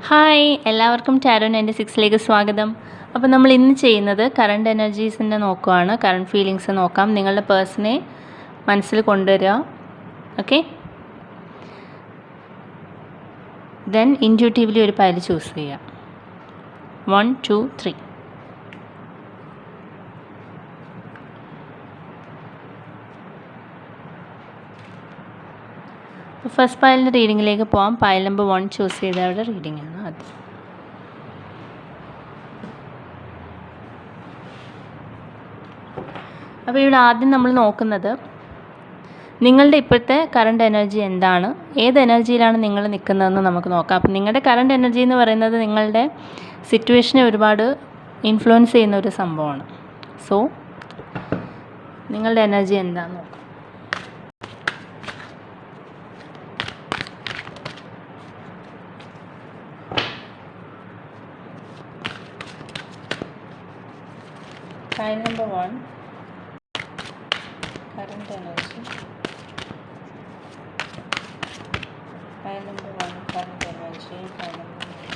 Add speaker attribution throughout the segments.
Speaker 1: Hi, എല്ലാവർക്കും tarot 96ലേക്ക് സ്വാഗതം. അപ്പോൾ നമ്മൾ ഇന്ന് ചെയ്യുന്നത് കറണ്ട് എനർജീസിൻ്റെ നോക്കുകയാണ്. കറണ്ട് ഫീലിങ്സ് നോക്കാം. നിങ്ങളുടെ പേഴ്സണെ മനസ്സിൽ കൊണ്ടുവരിക. ഓക്കെ, ദെൻ ഇൻറ്റ്യൂട്ടീവ്ലി ഒരു പൈൽ ചൂസ് ചെയ്യുക. 1 2 3. ഫസ്റ്റ് പൈലിൻ്റെ റീഡിങ്ങിലേക്ക് പോകാം. പൈൽ നമ്പർ 1 ചൂസ് ചെയ്തവരുടെ റീഡിംഗ് ആണ് അത്. അപ്പോൾ ഇവിടെ ആദ്യം നമ്മൾ നോക്കുന്നത് നിങ്ങളുടെ ഇപ്പോഴത്തെ കറണ്ട് എനർജി എന്താണ്, ഏത് എനർജിയിലാണ് നിങ്ങൾ നിൽക്കുന്നതെന്ന് നമുക്ക് നോക്കാം. അപ്പം നിങ്ങളുടെ കറണ്ട് എനർജി എന്ന് പറയുന്നത് നിങ്ങളുടെ സിറ്റുവേഷനെ ഒരുപാട് ഇൻഫ്ലുവൻസ് ചെയ്യുന്ന ഒരു സംഭവമാണ്. സോ നിങ്ങളുടെ എനർജി എന്താണെന്ന് നോക്കാം. Pile number 1, current energy. Pile number 1, current energy. Pile number 1.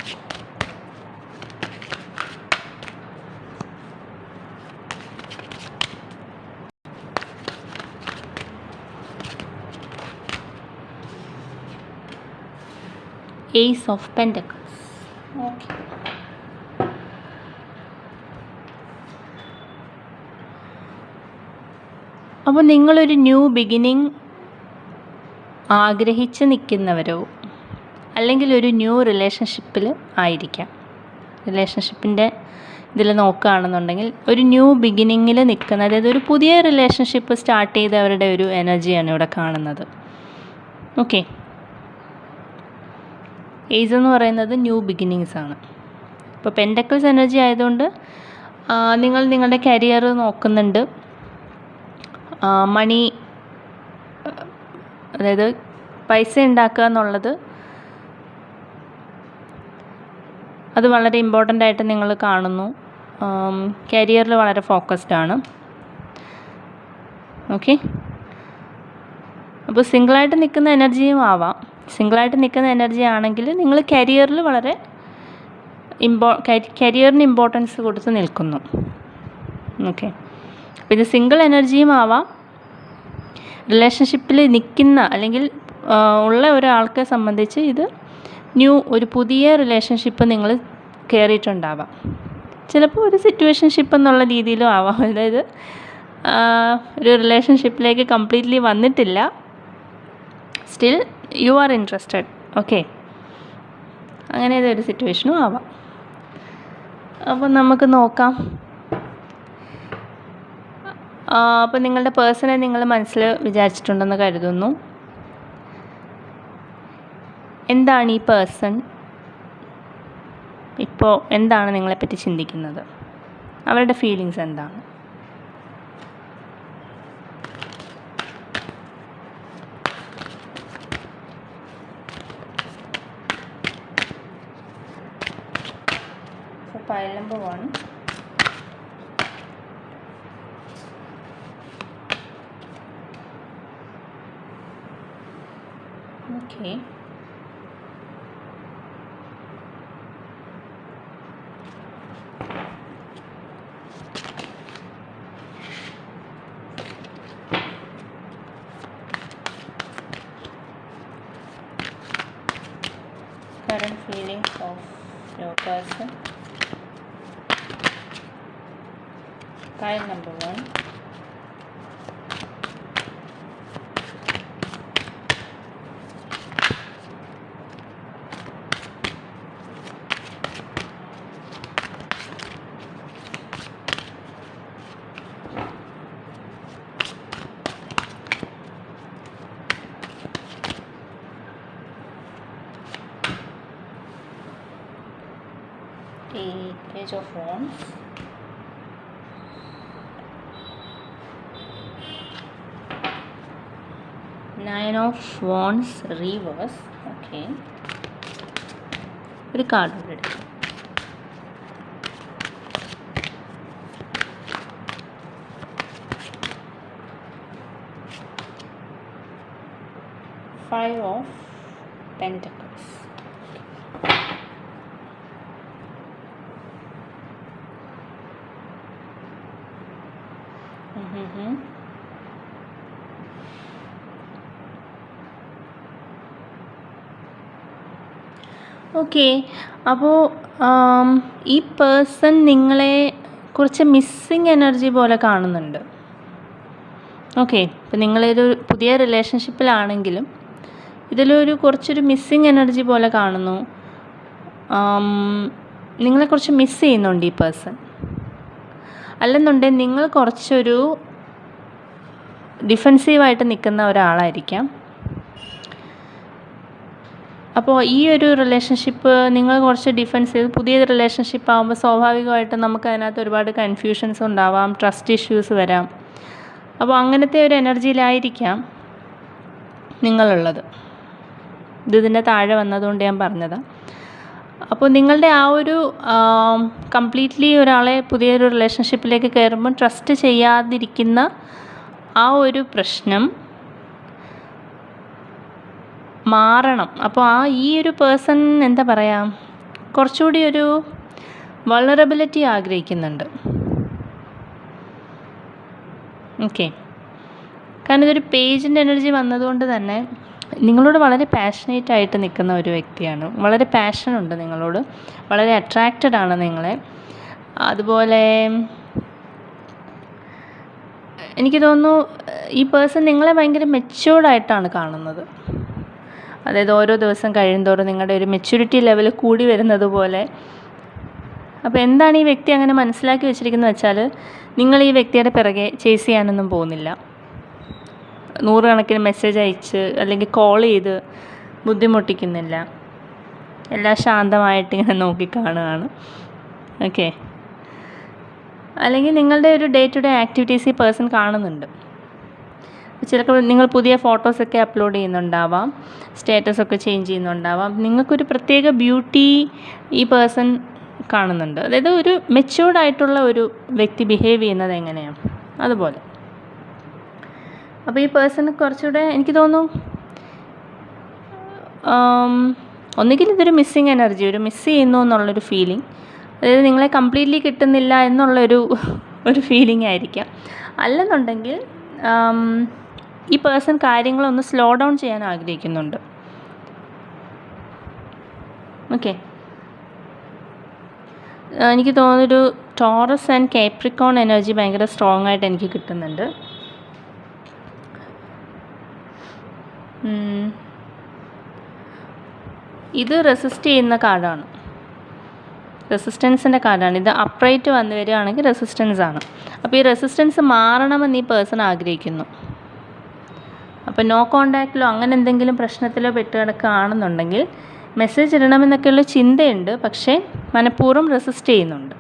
Speaker 1: Ace of Pentacles. Okay. അപ്പോൾ നിങ്ങളൊരു ന്യൂ ബിഗിനിങ് ആഗ്രഹിച്ച് നിൽക്കുന്നവരോ അല്ലെങ്കിൽ ഒരു ന്യൂ റിലേഷൻഷിപ്പിൽ ആയിരിക്കാം. റിലേഷൻഷിപ്പിൻ്റെ ഇതിൽ നോക്കുകയാണെന്നുണ്ടെങ്കിൽ ഒരു ന്യൂ ബിഗിനിങ്ങിൽ നിൽക്കുന്ന, അതായത് ഒരു പുതിയ റിലേഷൻഷിപ്പ് സ്റ്റാർട്ട് ചെയ്തവരുടെ ഒരു എനർജിയാണ് ഇവിടെ കാണുന്നത്. ഓക്കെ, ഏജ് എന്ന് പറയുന്നത് ന്യൂ ബിഗിനിങ്സ് ആണ്. ഇപ്പോൾ പെൻറ്റക്കിൾസ് എനർജി ആയതുകൊണ്ട് നിങ്ങൾ നിങ്ങളുടെ കരിയർ നോക്കുന്നുണ്ട്. മണി, അതായത് പൈസ ഉണ്ടാക്കുക എന്നുള്ളത് അത് വളരെ ഇമ്പോർട്ടൻ്റ് ആയിട്ട് നിങ്ങൾ കാണുന്നു. കരിയറിൽ വളരെ ഫോക്കസ്ഡ് ആണ്. ഓക്കെ, അപ്പോൾ സിംഗിളായിട്ട് നിൽക്കുന്ന എനർജിയും ആവാം. സിംഗിളായിട്ട് നിൽക്കുന്ന എനർജി ആണെങ്കിൽ നിങ്ങൾ കരിയറിൽ വളരെ കരിയറിന് ഇമ്പോർട്ടൻസ് കൊടുത്ത് നിൽക്കുന്നു. ഓക്കെ, അപ്പോൾ ഇത് സിംഗിൾ എനർജിയും ആവാം. റിലേഷൻഷിപ്പിൽ നിൽക്കുന്ന അല്ലെങ്കിൽ ഉള്ള ഒരാൾക്കെ സംബന്ധിച്ച് ഇത് ഒരു പുതിയ റിലേഷൻഷിപ്പ് നിങ്ങൾ കയറിയിട്ടുണ്ടാവാം. ചിലപ്പോൾ ഒരു സിറ്റുവേഷൻഷിപ്പ് എന്നുള്ള രീതിയിലും ആവാം. അതായത് ഒരു റിലേഷൻഷിപ്പിലേക്ക് കംപ്ലീറ്റ്ലി വന്നിട്ടില്ല, still you are interested. Okay, അങ്ങനെ ഒരു സിറ്റുവേഷനും ആവാം. അപ്പോൾ നമുക്ക് നോക്കാം. അപ്പോൾ നിങ്ങളുടെ പേഴ്സണെ നിങ്ങൾ മനസ്സിൽ വിചാരിച്ചിട്ടുണ്ടെന്ന് കരുതുന്നു. എന്താണ് ഈ പേഴ്സൺ ഇപ്പോൾ, എന്താണ് നിങ്ങളെപ്പറ്റി ചിന്തിക്കുന്നത്, അവരുടെ ഫീലിങ്സ് എന്താണ്? Pile number 1. Okay. Current feelings of your person. Pile number 1. The Page of Wands. Nine of Wands reverse. Okay, ഒരു കാർഡ് കൂടെ എടുക്കാം. Five of Pentacles. ഓക്കെ. അപ്പോൾ ഈ പേഴ്സൺ നിങ്ങളെ കുറച്ച് മിസ്സിങ് എനർജി പോലെ കാണുന്നുണ്ട്. ഓക്കെ. ഇപ്പം നിങ്ങളൊരു പുതിയ റിലേഷൻഷിപ്പിലാണെങ്കിലും ഇതിലൊരു കുറച്ചൊരു മിസ്സിങ് എനർജി പോലെ കാണുന്നു. നിങ്ങളെ കുറച്ച് മിസ് ചെയ്യുന്നുണ്ട് ഈ പേഴ്സൺ. അല്ലെന്നുണ്ടെങ്കിൽ നിങ്ങൾ കുറച്ചൊരു ഡിഫെൻസീവായിട്ട് നിൽക്കുന്ന ഒരാളായിരിക്കാം. അപ്പോൾ ഈ ഒരു റിലേഷൻഷിപ്പ് നിങ്ങൾ കുറച്ച് ഡിഫെൻസീവ്, പുതിയ റിലേഷൻഷിപ്പ് ആകുമ്പോൾ സ്വാഭാവികമായിട്ടും നമുക്ക് അതിനകത്ത് ഒരുപാട് കൺഫ്യൂഷൻസ് ഉണ്ടാവാം, ട്രസ്റ്റ് ഇഷ്യൂസ് വരാം. അപ്പോൾ അങ്ങനത്തെ ഒരു എനർജിയിലായിരിക്കാം നിങ്ങളുള്ളത്. ഇതിൻ്റെ താഴെ വന്നതുകൊണ്ട് ഞാൻ പറഞ്ഞതാണ്. അപ്പോൾ നിങ്ങളുടെ ആ ഒരു കംപ്ലീറ്റ്ലി ഒരാളെ പുതിയൊരു റിലേഷൻഷിപ്പിലേക്ക് കയറുമ്പോൾ ട്രസ്റ്റ് ചെയ്യാതിരിക്കുന്ന ആ ഒരു പ്രശ്നം മാറണം. അപ്പോൾ ഈ ഒരു പേഴ്സൺ എന്താ പറയുക, കുറച്ചുകൂടി ഒരു വൾണറബിലിറ്റി ആഗ്രഹിക്കുന്നുണ്ട്. ഓക്കെ. കാരണം ഇതൊരു പേജിൻ്റെ എനർജി വന്നതുകൊണ്ട് തന്നെ നിങ്ങളോട് വളരെ പാഷനേറ്റ് ആയിട്ട് നിൽക്കുന്ന ഒരു വ്യക്തിയാണ്. വളരെ പാഷനുണ്ട് നിങ്ങളോട്, വളരെ അട്രാക്റ്റഡ് ആണ് നിങ്ങളെ. അതുപോലെ എനിക്ക് തോന്നുന്നു ഈ പേഴ്സൺ നിങ്ങളെ ഭയങ്കര മെച്യൂർഡായിട്ടാണ് കാണുന്നത്. അതായത് ഓരോ ദിവസം കഴിയുന്തോറും നിങ്ങളുടെ ഒരു മെച്യൂരിറ്റി ലെവൽ കൂടി വരുന്നത് പോലെ. അപ്പോൾ എന്താണ് ഈ വ്യക്തി അങ്ങനെ മനസ്സിലാക്കി വെച്ചിരിക്കുന്നത് വെച്ചാൽ, നിങ്ങൾ ഈ വ്യക്തിയുടെ പിറകെ ചേസ് ചെയ്യാനൊന്നും പോകുന്നില്ല. 100 കണക്കിന് മെസ്സേജ് അയച്ച് അല്ലെങ്കിൽ കോൾ ചെയ്ത് ബുദ്ധിമുട്ടിക്കുന്നില്ല. എല്ലാം ശാന്തമായിട്ട് ഇങ്ങനെ നോക്കിക്കാണുകയാണ്. ഓക്കെ. അല്ലെങ്കിൽ നിങ്ങളുടെ ഒരു ഡേ ടു ഡേ ആക്ടിവിറ്റീസ് ഈ പേഴ്സൺ കാണുന്നുണ്ട്. ചിലപ്പോൾ നിങ്ങൾ പുതിയ ഫോട്ടോസൊക്കെ അപ്ലോഡ് ചെയ്യുന്നുണ്ടാവാം, സ്റ്റാറ്റസൊക്കെ ചേഞ്ച് ചെയ്യുന്നുണ്ടാവാം. നിങ്ങൾക്കൊരു പ്രത്യേക ബ്യൂട്ടി ഈ പേഴ്സൺ കാണുന്നുണ്ട്. അതായത് ഒരു മെച്യൂർഡായിട്ടുള്ള ഒരു വ്യക്തി ബിഹേവ് ചെയ്യുന്നത് എങ്ങനെയാണ് അതുപോലെ. അപ്പോൾ ഈ പേഴ്സണ് കുറച്ചുകൂടെ എനിക്ക് തോന്നുന്നു ഒന്നുകിൽ ഇതൊരു മിസ്സിങ് എനർജി, ഒരു മിസ് ചെയ്യുന്നു എന്നുള്ളൊരു ഫീലിംഗ്. അതായത് നിങ്ങളെ കംപ്ലീറ്റ്ലി കിട്ടുന്നില്ല എന്നുള്ളൊരു ഫീലിംഗ് ആയിരിക്കാം. അല്ലെന്നുണ്ടെങ്കിൽ ഈ പേഴ്സൺ കാര്യങ്ങളൊന്ന് സ്ലോ ഡൗൺ ചെയ്യാൻ ആഗ്രഹിക്കുന്നുണ്ട്. ഓക്കെ. എനിക്ക് തോന്നുന്നൊരു ടോറസ് ആൻഡ് കാപ്രിക്കോൺ എനർജി ഭയങ്കര സ്ട്രോങ് ആയിട്ട് എനിക്ക് കിട്ടുന്നുണ്ട്. ഇത് റെസിസ്റ്റ് ചെയ്യുന്ന കാർഡാണ്, റെസിസ്റ്റൻസിൻ്റെ കാർഡാണ്. ഇത് അപ്രൈറ്റ് വന്നു വരികയാണെങ്കിൽ റെസിസ്റ്റൻസ് ആണ്. അപ്പോൾ ഈ റെസിസ്റ്റൻസ് മാറണമെന്ന് ഈ പേഴ്സൺ ആഗ്രഹിക്കുന്നു. അപ്പോൾ നോ കോണ്ടാക്റ്റിലോ അങ്ങനെ എന്തെങ്കിലും പ്രശ്നത്തിലോ പെട്ട് കിടക്കുകയാണെന്നുണ്ടെങ്കിൽ മെസ്സേജ് ഇടണമെന്നൊക്കെയുള്ള ചിന്തയുണ്ട്, പക്ഷേ മനഃപൂർവ്വം റെസിസ്റ്റ് ചെയ്യുന്നുണ്ട്.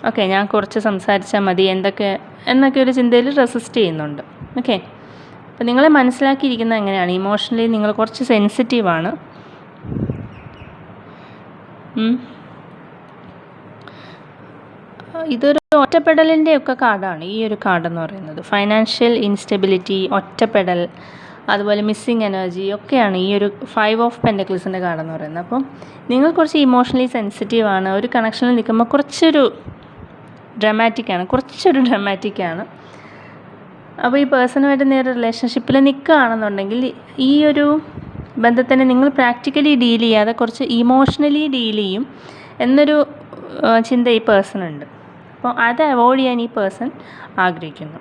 Speaker 1: ഓക്കെ, ഞാൻ കുറച്ച് സംസാരിച്ചാൽ മതി എന്നൊക്കെ ഒരു ചിന്തയിൽ റെസിസ്റ്റ് ചെയ്യുന്നുണ്ട്. ഓക്കെ. അപ്പോൾ നിങ്ങളെ മനസ്സിലാക്കിയിരിക്കുന്നത് എങ്ങനെയാണ്, ഇമോഷണലി നിങ്ങൾ കുറച്ച് സെൻസിറ്റീവാണ്. ഇതൊരു ഒറ്റപ്പെടലിൻ്റെയൊക്കെ കാർഡാണ് ഈ ഒരു കാർഡെന്ന് പറയുന്നത്. ഫൈനാൻഷ്യൽ ഇൻസ്റ്റെബിലിറ്റി, ഒറ്റപ്പെടൽ, അതുപോലെ മിസ്സിങ് എനർജി ഒക്കെയാണ് ഈ ഒരു 5 ഓഫ് പെൻറ്റക്കിൾസിൻ്റെ കാർഡെന്ന് പറയുന്നത്. അപ്പം നിങ്ങൾ കുറച്ച് ഇമോഷണലി സെൻസിറ്റീവാണ്. ഒരു കണക്ഷനിൽ നിൽക്കുമ്പോൾ കുറച്ചൊരു ഡ്രമാറ്റിക്കാണ്. അപ്പോൾ ഈ പേഴ്സണുമായിട്ട് നേരെ റിലേഷൻഷിപ്പിൽ നിൽക്കുകയാണെന്നുണ്ടെങ്കിൽ ഈ ഒരു ബന്ധത്തിനെ നിങ്ങൾ പ്രാക്ടിക്കലി ഡീൽ ചെയ്യാതെ കുറച്ച് ഇമോഷണലി ഡീൽ ചെയ്യും എന്നൊരു ചിന്ത ഈ പേഴ്സണുണ്ട്. അപ്പോൾ അത് അവോയ്ഡ് ചെയ്യാൻ ഈ പേഴ്സൺ ആഗ്രഹിക്കുന്നു.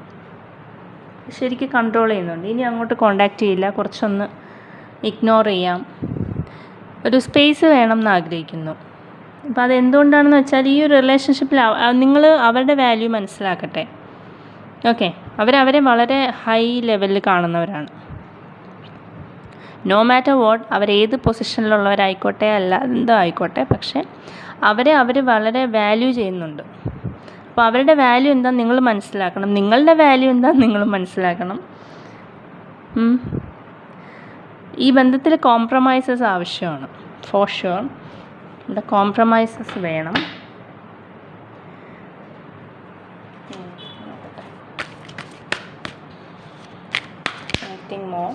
Speaker 1: ശരിക്കും കൺട്രോൾ ചെയ്യുന്നുണ്ട്. ഇനി അങ്ങോട്ട് കോണ്ടാക്റ്റ് ചെയ്യില്ല, കുറച്ചൊന്ന് ഇഗ്നോർ ചെയ്യാം, ഒരു സ്പേസ് വേണം എന്ന് ആഗ്രഹിക്കുന്നു. അപ്പോൾ അതെന്തുകൊണ്ടാണെന്ന് വെച്ചാൽ ഈ ഒരു റിലേഷൻഷിപ്പിൽ നിങ്ങൾ അവരുടെ വാല്യൂ മനസ്സിലാക്കട്ടെ. ഓക്കെ, അവരെ വളരെ ഹൈ ലെവലിൽ കാണുന്നവരാണ്. നോ മാറ്റർ വാട്ട്, അവരേത് പൊസിഷനിലുള്ളവരായിക്കോട്ടെ അല്ല എന്തോ ആയിക്കോട്ടെ, പക്ഷേ അവർ വളരെ വാല്യൂ ചെയ്യുന്നുണ്ട്. അപ്പോൾ അവരുടെ വാല്യൂ എന്താണെന്ന് നിങ്ങൾ മനസ്സിലാക്കണം, നിങ്ങളുടെ വാല്യൂ എന്താണെന്ന് നിങ്ങൾ മനസ്സിലാക്കണം. ഈ ബന്ധത്തിൽ കോംപ്രമൈസസ് ആവശ്യമാണ്, ഫോർ ഷുവർ. ഇവിടെ കോംപ്രമൈസസ് വേണം. more.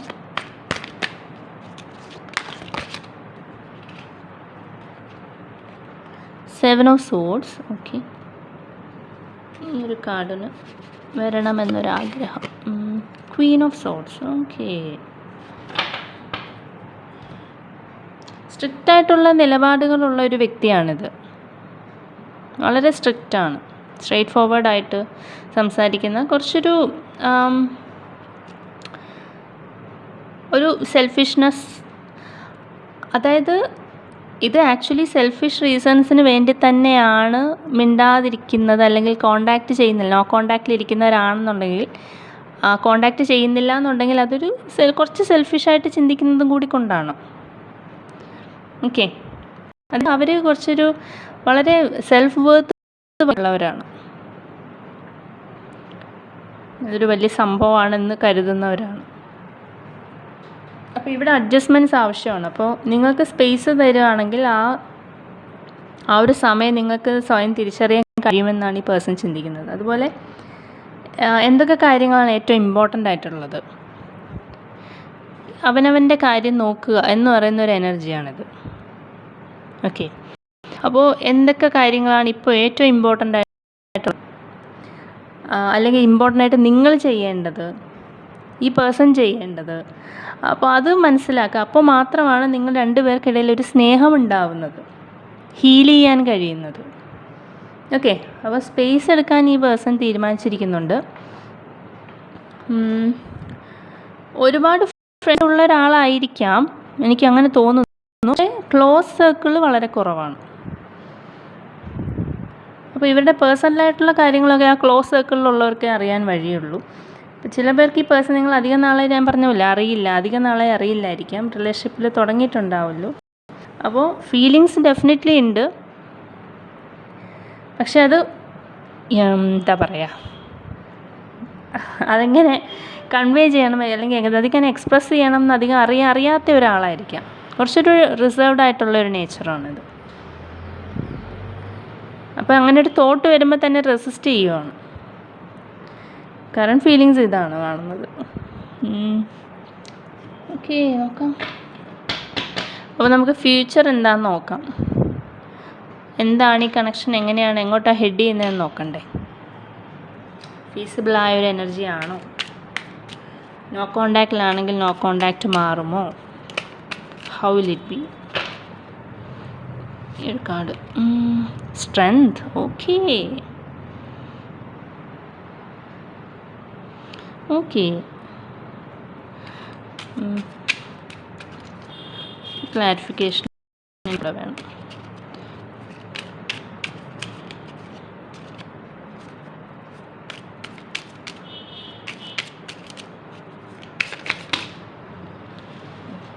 Speaker 1: Seven of Swords. Okay. ഈ ഒരു കാർഡിന് വരണമെന്നൊരാഗ്രഹം. Queen of swords. ഓക്കെ, സ്ട്രിക്റ്റായിട്ടുള്ള നിലപാടുകളുള്ള ഒരു വ്യക്തിയാണിത്. വളരെ സ്ട്രിക്റ്റാണ്, സ്ട്രെയിറ്റ് ഫോർവേഡായിട്ട് സംസാരിക്കുന്ന, കുറച്ചൊരു ഒരു സെൽഫിഷ്നെസ്. അതായത് ഇത് ആക്ച്വലി സെൽഫിഷ് റീസൺസിന് വേണ്ടി തന്നെയാണ് മിണ്ടാതിരിക്കുന്നത്, അല്ലെങ്കിൽ കോണ്ടാക്റ്റ് ചെയ്യുന്നില്ല, നോ കോണ്ടാക്റ്റിലിരിക്കുന്നവരാണെന്നുണ്ടെങ്കിൽ, കോണ്ടാക്റ്റ് ചെയ്യുന്നില്ല എന്നുണ്ടെങ്കിൽ അതൊരു കുറച്ച് സെൽഫിഷായിട്ട് ചിന്തിക്കുന്നതും കൂടി കൊണ്ടാണ്. ഓക്കെ, അത് അവർ കുറച്ചൊരു വളരെ സെൽഫ് വേർത്ത് ഉള്ളവരാണ്, അതൊരു വലിയ സംഭവമാണെന്ന് കരുതുന്നവരാണ്. അപ്പോൾ ഇവിടെ അഡ്ജസ്റ്റ്മെൻറ്റ്സ് ആവശ്യമാണ്. അപ്പോൾ നിങ്ങൾക്ക് സ്പേസ് തരുവാണെങ്കിൽ ആ ഒരു സമയം നിങ്ങൾക്ക് സ്വയം തിരിച്ചറിയാൻ കഴിയുമെന്നാണ് ഈ പേഴ്സൺ ചിന്തിക്കുന്നത്. അതുപോലെ എന്തൊക്കെ കാര്യങ്ങളാണ് ഏറ്റവും ഇമ്പോർട്ടൻ്റ് ആയിട്ടുള്ളത്, അവനവൻ്റെ കാര്യം നോക്കുക എന്ന് പറയുന്നൊരു എനർജിയാണിത്. ഓക്കെ, അപ്പോൾ എന്തൊക്കെ കാര്യങ്ങളാണ് ഇപ്പോൾ ഏറ്റവും ഇമ്പോർട്ടൻ്റ് ആയിട്ടുള്ളത്, അല്ലെങ്കിൽ ഇമ്പോർട്ടൻ്റ് ആയിട്ട് നിങ്ങൾ ചെയ്യേണ്ടത്, ഈ പേഴ്സൺ ചെയ്യേണ്ടത്, അപ്പോൾ അത് മനസ്സിലാക്കുക. അപ്പോൾ മാത്രമാണ് നിങ്ങൾ രണ്ടുപേർക്കിടയിൽ ഒരു സ്നേഹം ഉണ്ടാവുന്നത്, ഹീൽ ചെയ്യാൻ കഴിയുന്നത്. ഓക്കെ, അപ്പോൾ സ്പേസ് എടുക്കാൻ ഈ പേഴ്സൺ തീരുമാനിച്ചിരിക്കുന്നുണ്ട്. ഒരുപാട് ഫ്രണ്ട്സ് ഉള്ള ഒരാളായിരിക്കാം, എനിക്കങ്ങനെ തോന്നുന്നു. പക്ഷേ ക്ലോസ് സർക്കിൾ വളരെ കുറവാണ്. അപ്പോൾ ഇവരുടെ പേഴ്സണലായിട്ടുള്ള കാര്യങ്ങളൊക്കെ ആ ക്ലോസ് സർക്കിളിലുള്ളവർക്കേ അറിയാൻ വഴിയുള്ളൂ. അപ്പോൾ ചില പേർക്ക് ഈ പേഴ്സൺ നിങ്ങൾ അധികം നാളെ, ഞാൻ പറഞ്ഞില്ല, അധികം നാളെ അറിയില്ലായിരിക്കാം, റിലേഷൻഷിപ്പിൽ തുടങ്ങിയിട്ടുണ്ടാവുമല്ലോ. അപ്പോൾ ഫീലിങ്സ് ഡെഫിനറ്റ്ലി ഉണ്ട്, പക്ഷെ അത് എന്താ പറയുക, അതെങ്ങനെ കൺവേ ചെയ്യണം, അല്ലെങ്കിൽ അധികം എക്സ്പ്രസ് ചെയ്യണം എന്ന് അധികം അറിയാത്ത ഒരാളായിരിക്കാം. കുറച്ചൊരു റിസർവ്ഡ് ആയിട്ടുള്ളൊരു നേച്ചറാണിത്. അപ്പോൾ അങ്ങനെ ഒരു തോട്ട് വരുമ്പോൾ തന്നെ റെസിസ്റ്റ് ചെയ്യുവാണ്. കറണ്ട് ഫീലിങ്സ് ഇതാണ് കാണുന്നത്. ഓക്കെ, നോക്കാം. അപ്പോൾ നമുക്ക് ഫ്യൂച്ചർ എന്താണെന്ന് നോക്കാം. എന്താണ് ഈ കണക്ഷൻ, എങ്ങനെയാണ്, എങ്ങോട്ടാണ് ഹെഡ് ചെയ്യുന്നതെന്ന് നോക്കണ്ടേ. ഫീസിബിളായ ഒരു എനർജി ആണോ? നോ കോണ്ടാക്റ്റിലാണെങ്കിൽ നോ കോണ്ടാക്റ്റ് മാറുമോ? How will it be? ഈ ഒരു card strength. Okay, okay, clarification ഇവിടെ വേണം.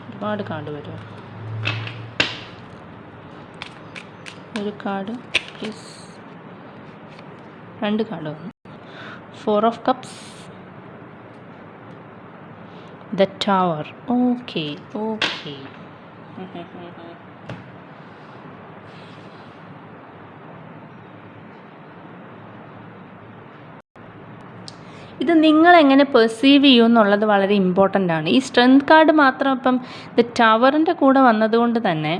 Speaker 1: ഒരുപാട് കാർഡ് വരുമോ? ഒരു കാർഡ് പ്ലീസ്, 2 കാർഡ് വന്നു. 4 of cups, the tower. Okay, okay, ഇത് നിങ്ങളെങ്ങനെ പെർസീവ് ചെയ്യും എന്നുള്ളത് വളരെ ഇമ്പോർട്ടൻ്റ് ആണ്. ഈ സ്ട്രെങ്ത് കാർഡ് മാത്രം ഇപ്പം ദ ടവറിൻ്റെ കൂടെ വന്നതുകൊണ്ട് തന്നെ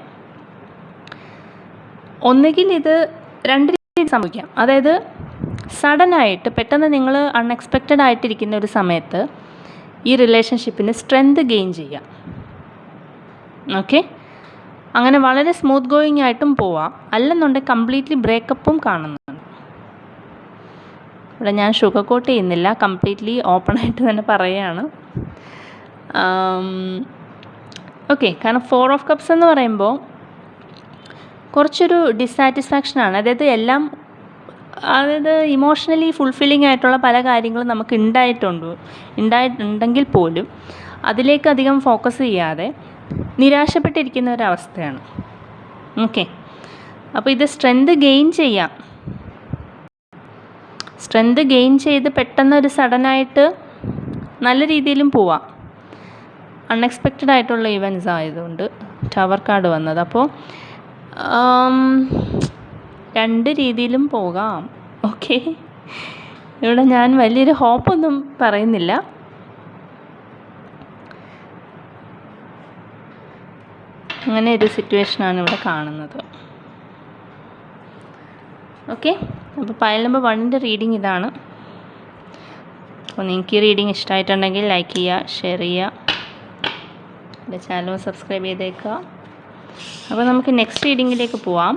Speaker 1: ഒന്നുകിൽ ഇത് 2 രീതിയിൽ സംഭവിക്കാം. അതായത് സഡനായിട്ട് പെട്ടെന്ന് നിങ്ങൾ അൺഎക്സ്പെക്റ്റഡ് ആയിട്ടിരിക്കുന്ന ഒരു സമയത്ത് ഈ റിലേഷൻഷിപ്പിന് സ്ട്രെങ്ത് ഗെയിൻ ചെയ്യാം. ഓക്കെ, അങ്ങനെ വളരെ സ്മൂത്ത് ഗോയിങ് ആയിട്ടും പോവാം, അല്ലെന്നുണ്ടെങ്കിൽ കംപ്ലീറ്റ്ലി ബ്രേക്കപ്പും കാണുന്നുണ്ട്. ഇവിടെ ഞാൻ ഷുഗർ കോട്ട് ചെയ്യുന്നില്ല, കംപ്ലീറ്റ്ലി ഓപ്പണായിട്ട് തന്നെ പറയുകയാണ്. ഓക്കെ, കാരണം 4 ഓഫ് കപ്സ് എന്ന് പറയുമ്പോൾ കുറച്ചൊരു ഡിസാറ്റിസ്ഫാക്ഷനാണ്. അതായത് ഇമോഷണലി ഫുൾഫില്ലിംഗ് ആയിട്ടുള്ള പല കാര്യങ്ങളും നമുക്ക് ഉണ്ടായിട്ടുണ്ടെങ്കിൽ പോലും അതിലേക്ക് അധികം ഫോക്കസ് ചെയ്യാതെ നിരാശപ്പെട്ടിരിക്കുന്ന ഒരവസ്ഥയാണ്. ഓക്കെ, അപ്പോൾ ഇത് സ്ട്രെങ്ത് ഗെയിൻ ചെയ്യാം. സ്ട്രെങ്ത് ഗെയിൻ ചെയ്ത് പെട്ടെന്നൊരു സഡനായിട്ട് നല്ല രീതിയിലും പോവാം. അൺഎക്സ്പെക്റ്റഡ് ആയിട്ടുള്ള ഇവൻറ്റ്സ് ആയതുകൊണ്ട് ടവർ കാർഡ് വന്നത്. അപ്പോൾ 2 രീതിയിലും പോകാം. ഓക്കെ, ഇവിടെ ഞാൻ വലിയൊരു ഹോപ്പൊന്നും പറയുന്നില്ല. അങ്ങനെ ഒരു സിറ്റുവേഷനാണ് ഇവിടെ കാണുന്നത്. ഓക്കെ, അപ്പോൾ പൈൽ നമ്പർ 1ൻ്റെ റീഡിങ് ഇതാണ്. അപ്പോൾ നിങ്ങൾക്ക് ഈ റീഡിങ് ഇഷ്ടമായിട്ടുണ്ടെങ്കിൽ ലൈക്ക് ചെയ്യുക, ഷെയർ ചെയ്യുക, എൻ്റെ ചാനൽ സബ്സ്ക്രൈബ് ചെയ്തേക്കുക. അപ്പോൾ നമുക്ക് നെക്സ്റ്റ് റീഡിങ്ങിലേക്ക് പോവാം.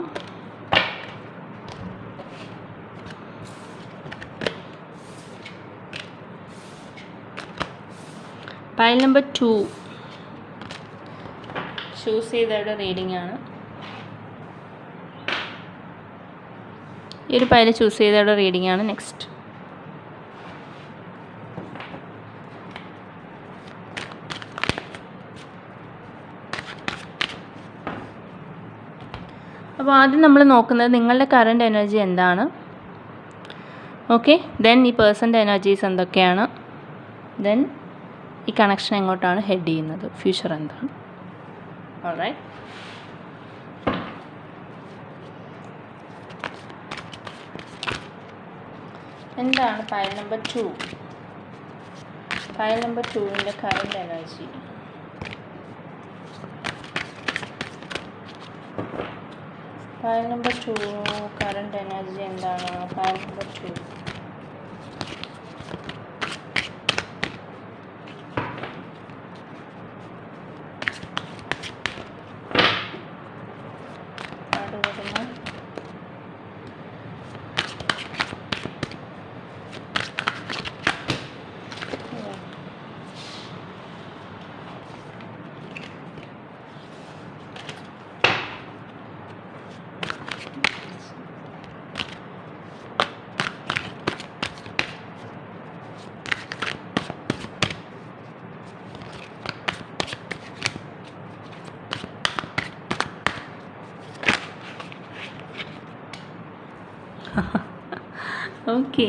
Speaker 1: പൈൽ നമ്പർ 2 ചൂസ് ചെയ്തവരുടെ റീഡിംഗ് ആണ്. ഈ ഒരു പൈൽ ചൂസ് ചെയ്തവരുടെ റീഡിംഗ് ആണ് നെക്സ്റ്റ്. അപ്പോൾ ആദ്യം നമ്മൾ നോക്കുന്നത് നിങ്ങളുടെ കറണ്ട് എനർജി എന്താണ്. ഓക്കെ, ദെൻ ഈ പേഴ്സൻ്റെ എനർജീസ് എന്തൊക്കെയാണ്, ദെൻ ഈ കണക്ഷൻ എങ്ങോട്ടാണ് ഹെഡ് ചെയ്യുന്നത്, ഫ്യൂച്ചർ എന്താണ്. ഓൾറൈറ്റ്, എന്താണ് പൈൽ നമ്പർ 2? പൈൽ നമ്പർ 2ൻ്റെ current energy. Pile number 2 current energy എന്താണ്? പൈൽ നമ്പർ 2 ഓക്കെ,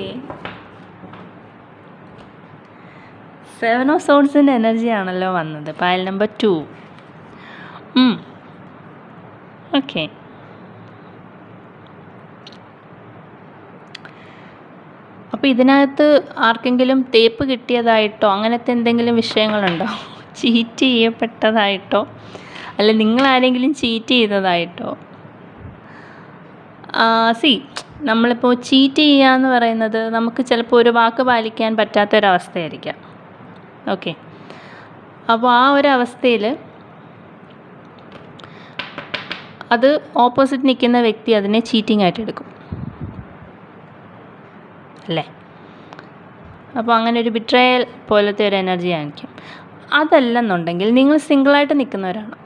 Speaker 1: 7 ഓഫ് സോഡ്സിൻ്റെ എനർജി ആണല്ലോ വന്നത് പൈൽ നമ്പർ 2. ഓക്കെ, അപ്പോൾ ഇതിനകത്ത് ആർക്കെങ്കിലും തേപ്പ് കിട്ടിയതായിട്ടോ അങ്ങനത്തെ എന്തെങ്കിലും വിഷയങ്ങളുണ്ടോ? ചീറ്റ് ചെയ്യപ്പെട്ടതായിട്ടോ, അല്ല നിങ്ങൾ ആരെങ്കിലും ചീറ്റ് ചെയ്തതായിട്ടോ? നമ്മളിപ്പോൾ ചീറ്റ് ചെയ്യുക എന്ന് പറയുന്നത് നമുക്ക് ചിലപ്പോൾ ഒരു വാക്ക് പാലിക്കാൻ പറ്റാത്തൊരവസ്ഥയായിരിക്കാം. ഓക്കെ, അപ്പോൾ ആ ഒരു അവസ്ഥയിൽ അത് ഓപ്പോസിറ്റ് നിൽക്കുന്ന വ്യക്തി അതിനെ ചീറ്റിംഗ് ആയിട്ട് എടുക്കും അല്ലേ? അപ്പോൾ അങ്ങനെ ഒരു ബിട്രയൽ പോലത്തെ ഒരു എനർജി ആയിരിക്കും. അതല്ലെന്നുണ്ടെങ്കിൽ നിങ്ങൾ സിംഗിളായിട്ട് നിൽക്കുന്നവരാണ്.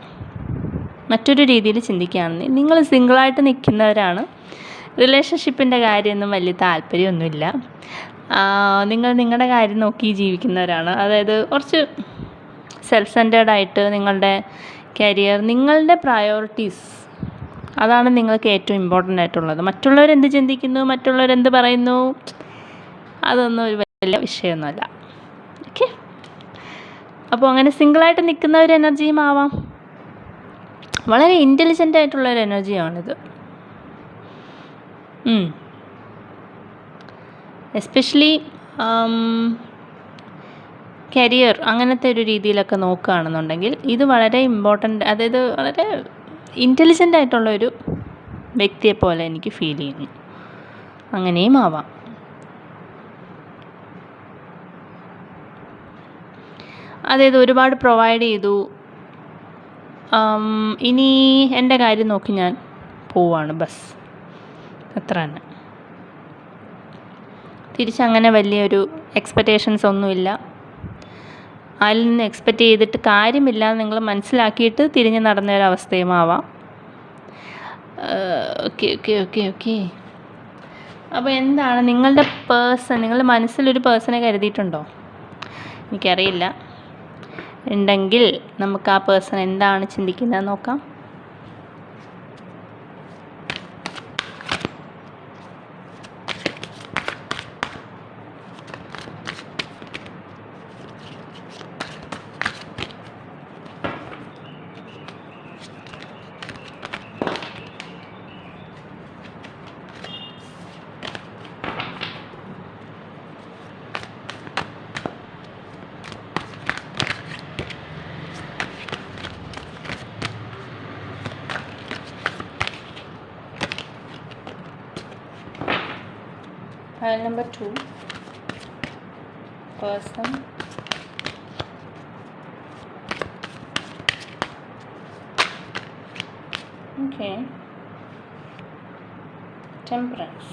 Speaker 1: മറ്റൊരു രീതിയിൽ ചിന്തിക്കുകയാണെങ്കിൽ നിങ്ങൾ സിംഗിളായിട്ട് നിൽക്കുന്നവരാണ്. റിലേഷൻഷിപ്പിൻ്റെ കാര്യമൊന്നും വലിയ താല്പര്യമൊന്നുമില്ല. നിങ്ങൾ നിങ്ങളുടെ കാര്യം നോക്കി ജീവിക്കുന്നവരാണ്. അതായത് കുറച്ച് സെൽഫ് സെൻറ്റേർഡായിട്ട് നിങ്ങളുടെ കരിയർ, നിങ്ങളുടെ പ്രയോറിറ്റീസ്, അതാണ് നിങ്ങൾക്ക് ഏറ്റവും ഇമ്പോർട്ടൻ്റ് ആയിട്ടുള്ളത്. മറ്റുള്ളവരെന്ത് ചിന്തിക്കുന്നു, മറ്റുള്ളവരെന്ത് പറയുന്നു, അതൊന്നും ഒരു വലിയ വിഷയമൊന്നുമല്ല. ഓക്കെ, അപ്പോൾ അങ്ങനെ സിംഗിളായിട്ട് നിൽക്കുന്ന ഒരു എനർജിയും ആവാം. വളരെ ഇൻ്റലിജൻ്റ് ആയിട്ടുള്ളൊരു എനർജിയാണിത്. എസ്പെഷ്യലി കരിയർ അങ്ങനത്തെ ഒരു രീതിയിലൊക്കെ നോക്കുകയാണെന്നുണ്ടെങ്കിൽ ഇത് വളരെ ഇമ്പോർട്ടൻ്റ്, അതായത് വളരെ ഇൻ്റലിജൻ്റ് ആയിട്ടുള്ളൊരു വ്യക്തിയെപ്പോലെ എനിക്ക് ഫീൽ ചെയ്യുന്നു. അങ്ങനെയും ആവാം. അതായത് ഒരുപാട് പ്രൊവൈഡ് ചെയ്തു, ഇനി എൻ്റെ കാര്യം നോക്കി ഞാൻ പോവാണ്, ബസ്, അത്ര തന്നെ. തിരിച്ചങ്ങനെ വലിയൊരു എക്സ്പെക്റ്റേഷൻസ് ഒന്നുമില്ല. അതിൽ നിന്ന് എക്സ്പെക്റ്റ് ചെയ്തിട്ട് കാര്യമില്ല എന്ന് നിങ്ങൾ മനസ്സിലാക്കിയിട്ട് തിരിഞ്ഞ് നടന്ന ഒരവസ്ഥയും ആവാം. ഓക്കെ ഓക്കെ ഓക്കെ ഓക്കെ അപ്പോൾ എന്താണ് നിങ്ങളുടെ പേഴ്സൺ, നിങ്ങളുടെ മനസ്സിലൊരു പേഴ്സണെ കരുതിയിട്ടുണ്ടോ? എനിക്കറിയില്ല. ഉണ്ടെങ്കിൽ നമുക്ക് ആ പേഴ്സൺ എന്താണ് ചിന്തിക്കുന്നത് നോക്കാം. Pile number 2, person. Okay. Temperance.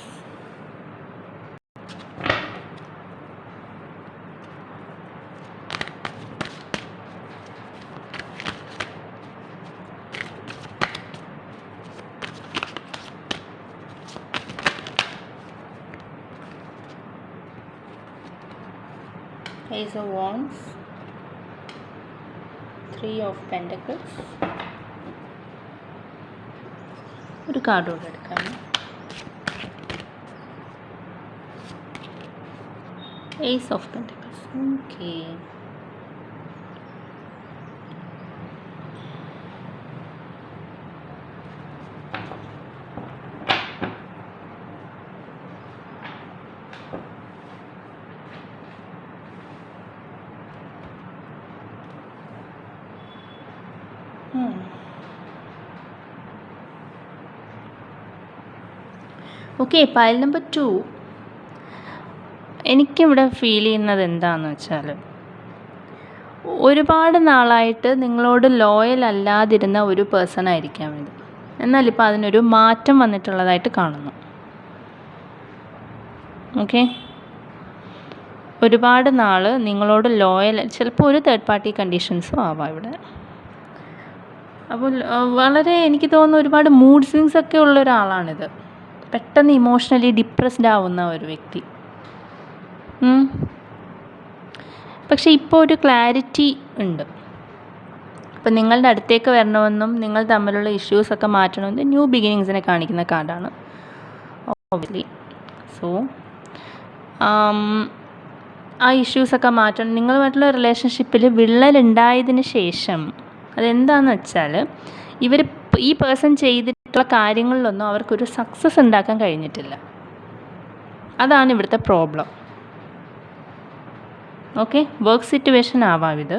Speaker 1: Ace of Wands, 3 of Pentacles. ഒരു കാർഡ് കൂടെ എടുക്കാം. Ace of Pentacles. Okay. Okay, pile number 2. എനിക്കിവിടെ ഫീൽ ചെയ്യുന്നത് എന്താണെന്ന് വെച്ചാൽ, ഒരുപാട് നാളായിട്ട് നിങ്ങളോട് ലോയൽ അല്ലാതിരുന്ന ഒരു പേഴ്സൺ ആയിരിക്കാം ഇത്. എന്നാലിപ്പോൾ അതിനൊരു മാറ്റം വന്നിട്ടുള്ളതായിട്ട് കാണുന്നു. ഓക്കെ, ഒരുപാട് നാൾ നിങ്ങളോട് ലോയൽ, ചിലപ്പോൾ ഒരു തേർഡ് പാർട്ടി കണ്ടീഷൻസും ആവാം ഇവിടെ. അപ്പോൾ വളരെ എനിക്ക് തോന്നുന്നു ഒരുപാട് മൂഡ് സ്വിങ്സ് ഒക്കെ ഉള്ള ഒരാളാണിത്. പെട്ടെന്ന് ഇമോഷണലി ഡിപ്രസ്ഡ് ആവുന്ന ഒരു വ്യക്തി. പക്ഷേ ഇപ്പോൾ ഒരു ക്ലാരിറ്റി ഉണ്ട്. അപ്പം നിങ്ങളുടെ അടുത്തേക്ക് വരണമെന്നും നിങ്ങൾ തമ്മിലുള്ള ഇഷ്യൂസൊക്കെ മാറ്റണമെന്നും ന്യൂ ബിഗിനിങ്സിനെ കാണിക്കുന്ന കാർഡാണ് ഓബ്വിയസ്ലി. സോ ആ ഇഷ്യൂസൊക്കെ മാറ്റണം. നിങ്ങളുമായിട്ടുള്ള റിലേഷൻഷിപ്പിൽ വിള്ളലുണ്ടായതിന് ശേഷം അതെന്താണെന്ന് വെച്ചാൽ, ഈ പേഴ്സൺ ചെയ്തിട്ടുള്ള കാര്യങ്ങളിലൊന്നും അവർക്കൊരു സക്സസ് ഉണ്ടാക്കാൻ കഴിഞ്ഞിട്ടില്ല. അതാണ് ഇവിടുത്തെ പ്രോബ്ലം. ഓക്കെ, വർക്ക് സിറ്റുവേഷൻ ആവാം ഇത്.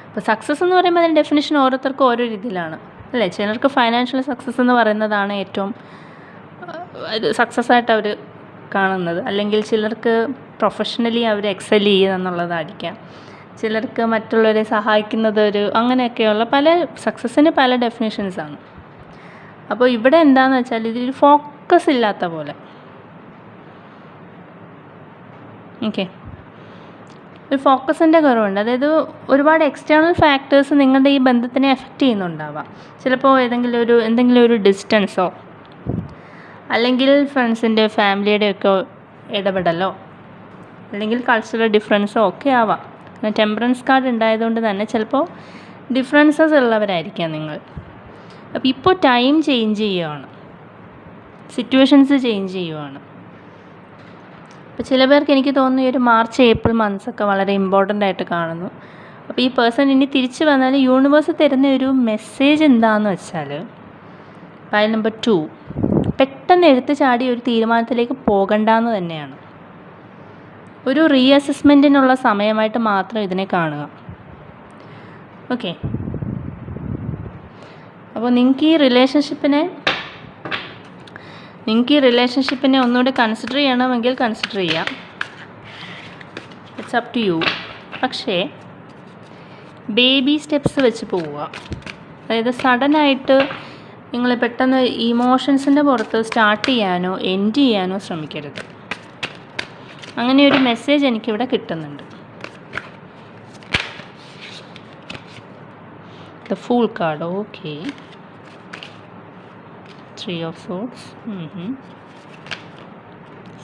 Speaker 1: അപ്പോൾ സക്സസ് എന്ന് പറയുമ്പോൾ അതിൻ്റെ ഡെഫിനിഷൻ ഓരോരുത്തർക്കും ഓരോ രീതിയിലാണ് അല്ലേ. ചിലർക്ക് ഫൈനാൻഷ്യൽ സക്സസ് എന്ന് പറയുന്നതാണ് ഏറ്റവും സക്സസ് ആയിട്ട് അവർ കാണുന്നത്. അല്ലെങ്കിൽ ചിലർക്ക് പ്രൊഫഷണലി അവർ എക്സൽ ചെയ്യുക എന്നുള്ളതായിരിക്കാം. ചിലർക്ക് മറ്റുള്ളവരെ സഹായിക്കുന്നത് അങ്ങനെയൊക്കെയുള്ള പല സക്സസ്സിന് പല ഡെഫിനേഷൻസാണ്. അപ്പോൾ ഇവിടെ എന്താണെന്ന് വെച്ചാൽ, ഇതിൽ ഫോക്കസ് ഇല്ലാത്ത പോലെ. ഓക്കെ, ഒരു ഫോക്കസിൻ്റെ കുറവുണ്ട്. അതായത് ഒരുപാട് എക്സ്റ്റേണൽ ഫാക്ടേഴ്സ് നിങ്ങളുടെ ഈ ബന്ധത്തിനെ എഫക്റ്റ് ചെയ്യുന്നുണ്ടാവാം. ചിലപ്പോൾ എന്തെങ്കിലും ഒരു ഡിസ്റ്റൻസോ, അല്ലെങ്കിൽ ഫ്രണ്ട്സിൻ്റെ ഫാമിലിയുടെയൊക്കെ ഇടപെടലോ, അല്ലെങ്കിൽ കൾച്ചറൽ ഡിഫറൻസോ ഒക്കെ ആവാം. ടെമ്പറൻസ് കാർഡ് ഉണ്ടായതുകൊണ്ട് തന്നെ ചിലപ്പോൾ ഡിഫറൻസസ് ഉള്ളവരായിരിക്കാം നിങ്ങൾ. അപ്പോൾ ഇപ്പോൾ ടൈം ചേഞ്ച് ചെയ്യുകയാണ്, സിറ്റുവേഷൻസ് ചേഞ്ച് ചെയ്യുകയാണ്. അപ്പോൾ ചില പേർക്ക് എനിക്ക് തോന്നുന്നു ഈ ഒരു മാർച്ച് ഏപ്രിൽ മന്ത്സൊക്കെ വളരെ ഇമ്പോർട്ടൻ്റ് ആയിട്ട് കാണുന്നു. അപ്പോൾ ഈ പേഴ്സൺ ഇനി തിരിച്ച് വന്നാൽ യൂണിവേഴ്സ് തരുന്ന ഒരു മെസ്സേജ് എന്താണെന്ന് വെച്ചാൽ, പൈൽ നമ്പർ 2, പെട്ടെന്ന് എടുത്ത് ചാടി ഒരു തീരുമാനത്തിലേക്ക് പോകണ്ടെന്ന് തന്നെയാണ്. ഒരു റീഅസസ്മെൻറ്റിനുള്ള സമയമായിട്ട് മാത്രം ഇതിനെ കാണുക. ഓക്കെ, അപ്പോൾ നിങ്ങൾക്ക് ഈ റിലേഷൻഷിപ്പിനെ ഒന്നുകൂടി കൺസിഡർ ചെയ്യണമെങ്കിൽ കൺസിഡർ ചെയ്യാം. It's up to you. പക്ഷേ ബേബി സ്റ്റെപ്സ് വെച്ച് പോവുക. അതായത് സഡനായിട്ട് നിങ്ങൾ പെട്ടെന്ന് ഇമോഷൻസിൻ്റെ പുറത്ത് സ്റ്റാർട്ട് ചെയ്യാനോ എൻഡ് ചെയ്യാനോ ശ്രമിക്കരുത്. അങ്ങനെ ഒരു മെസ്സേജ് എനിക്കിവിടെ കിട്ടുന്നുണ്ട്. The fool card. Okay, 3 of Swords.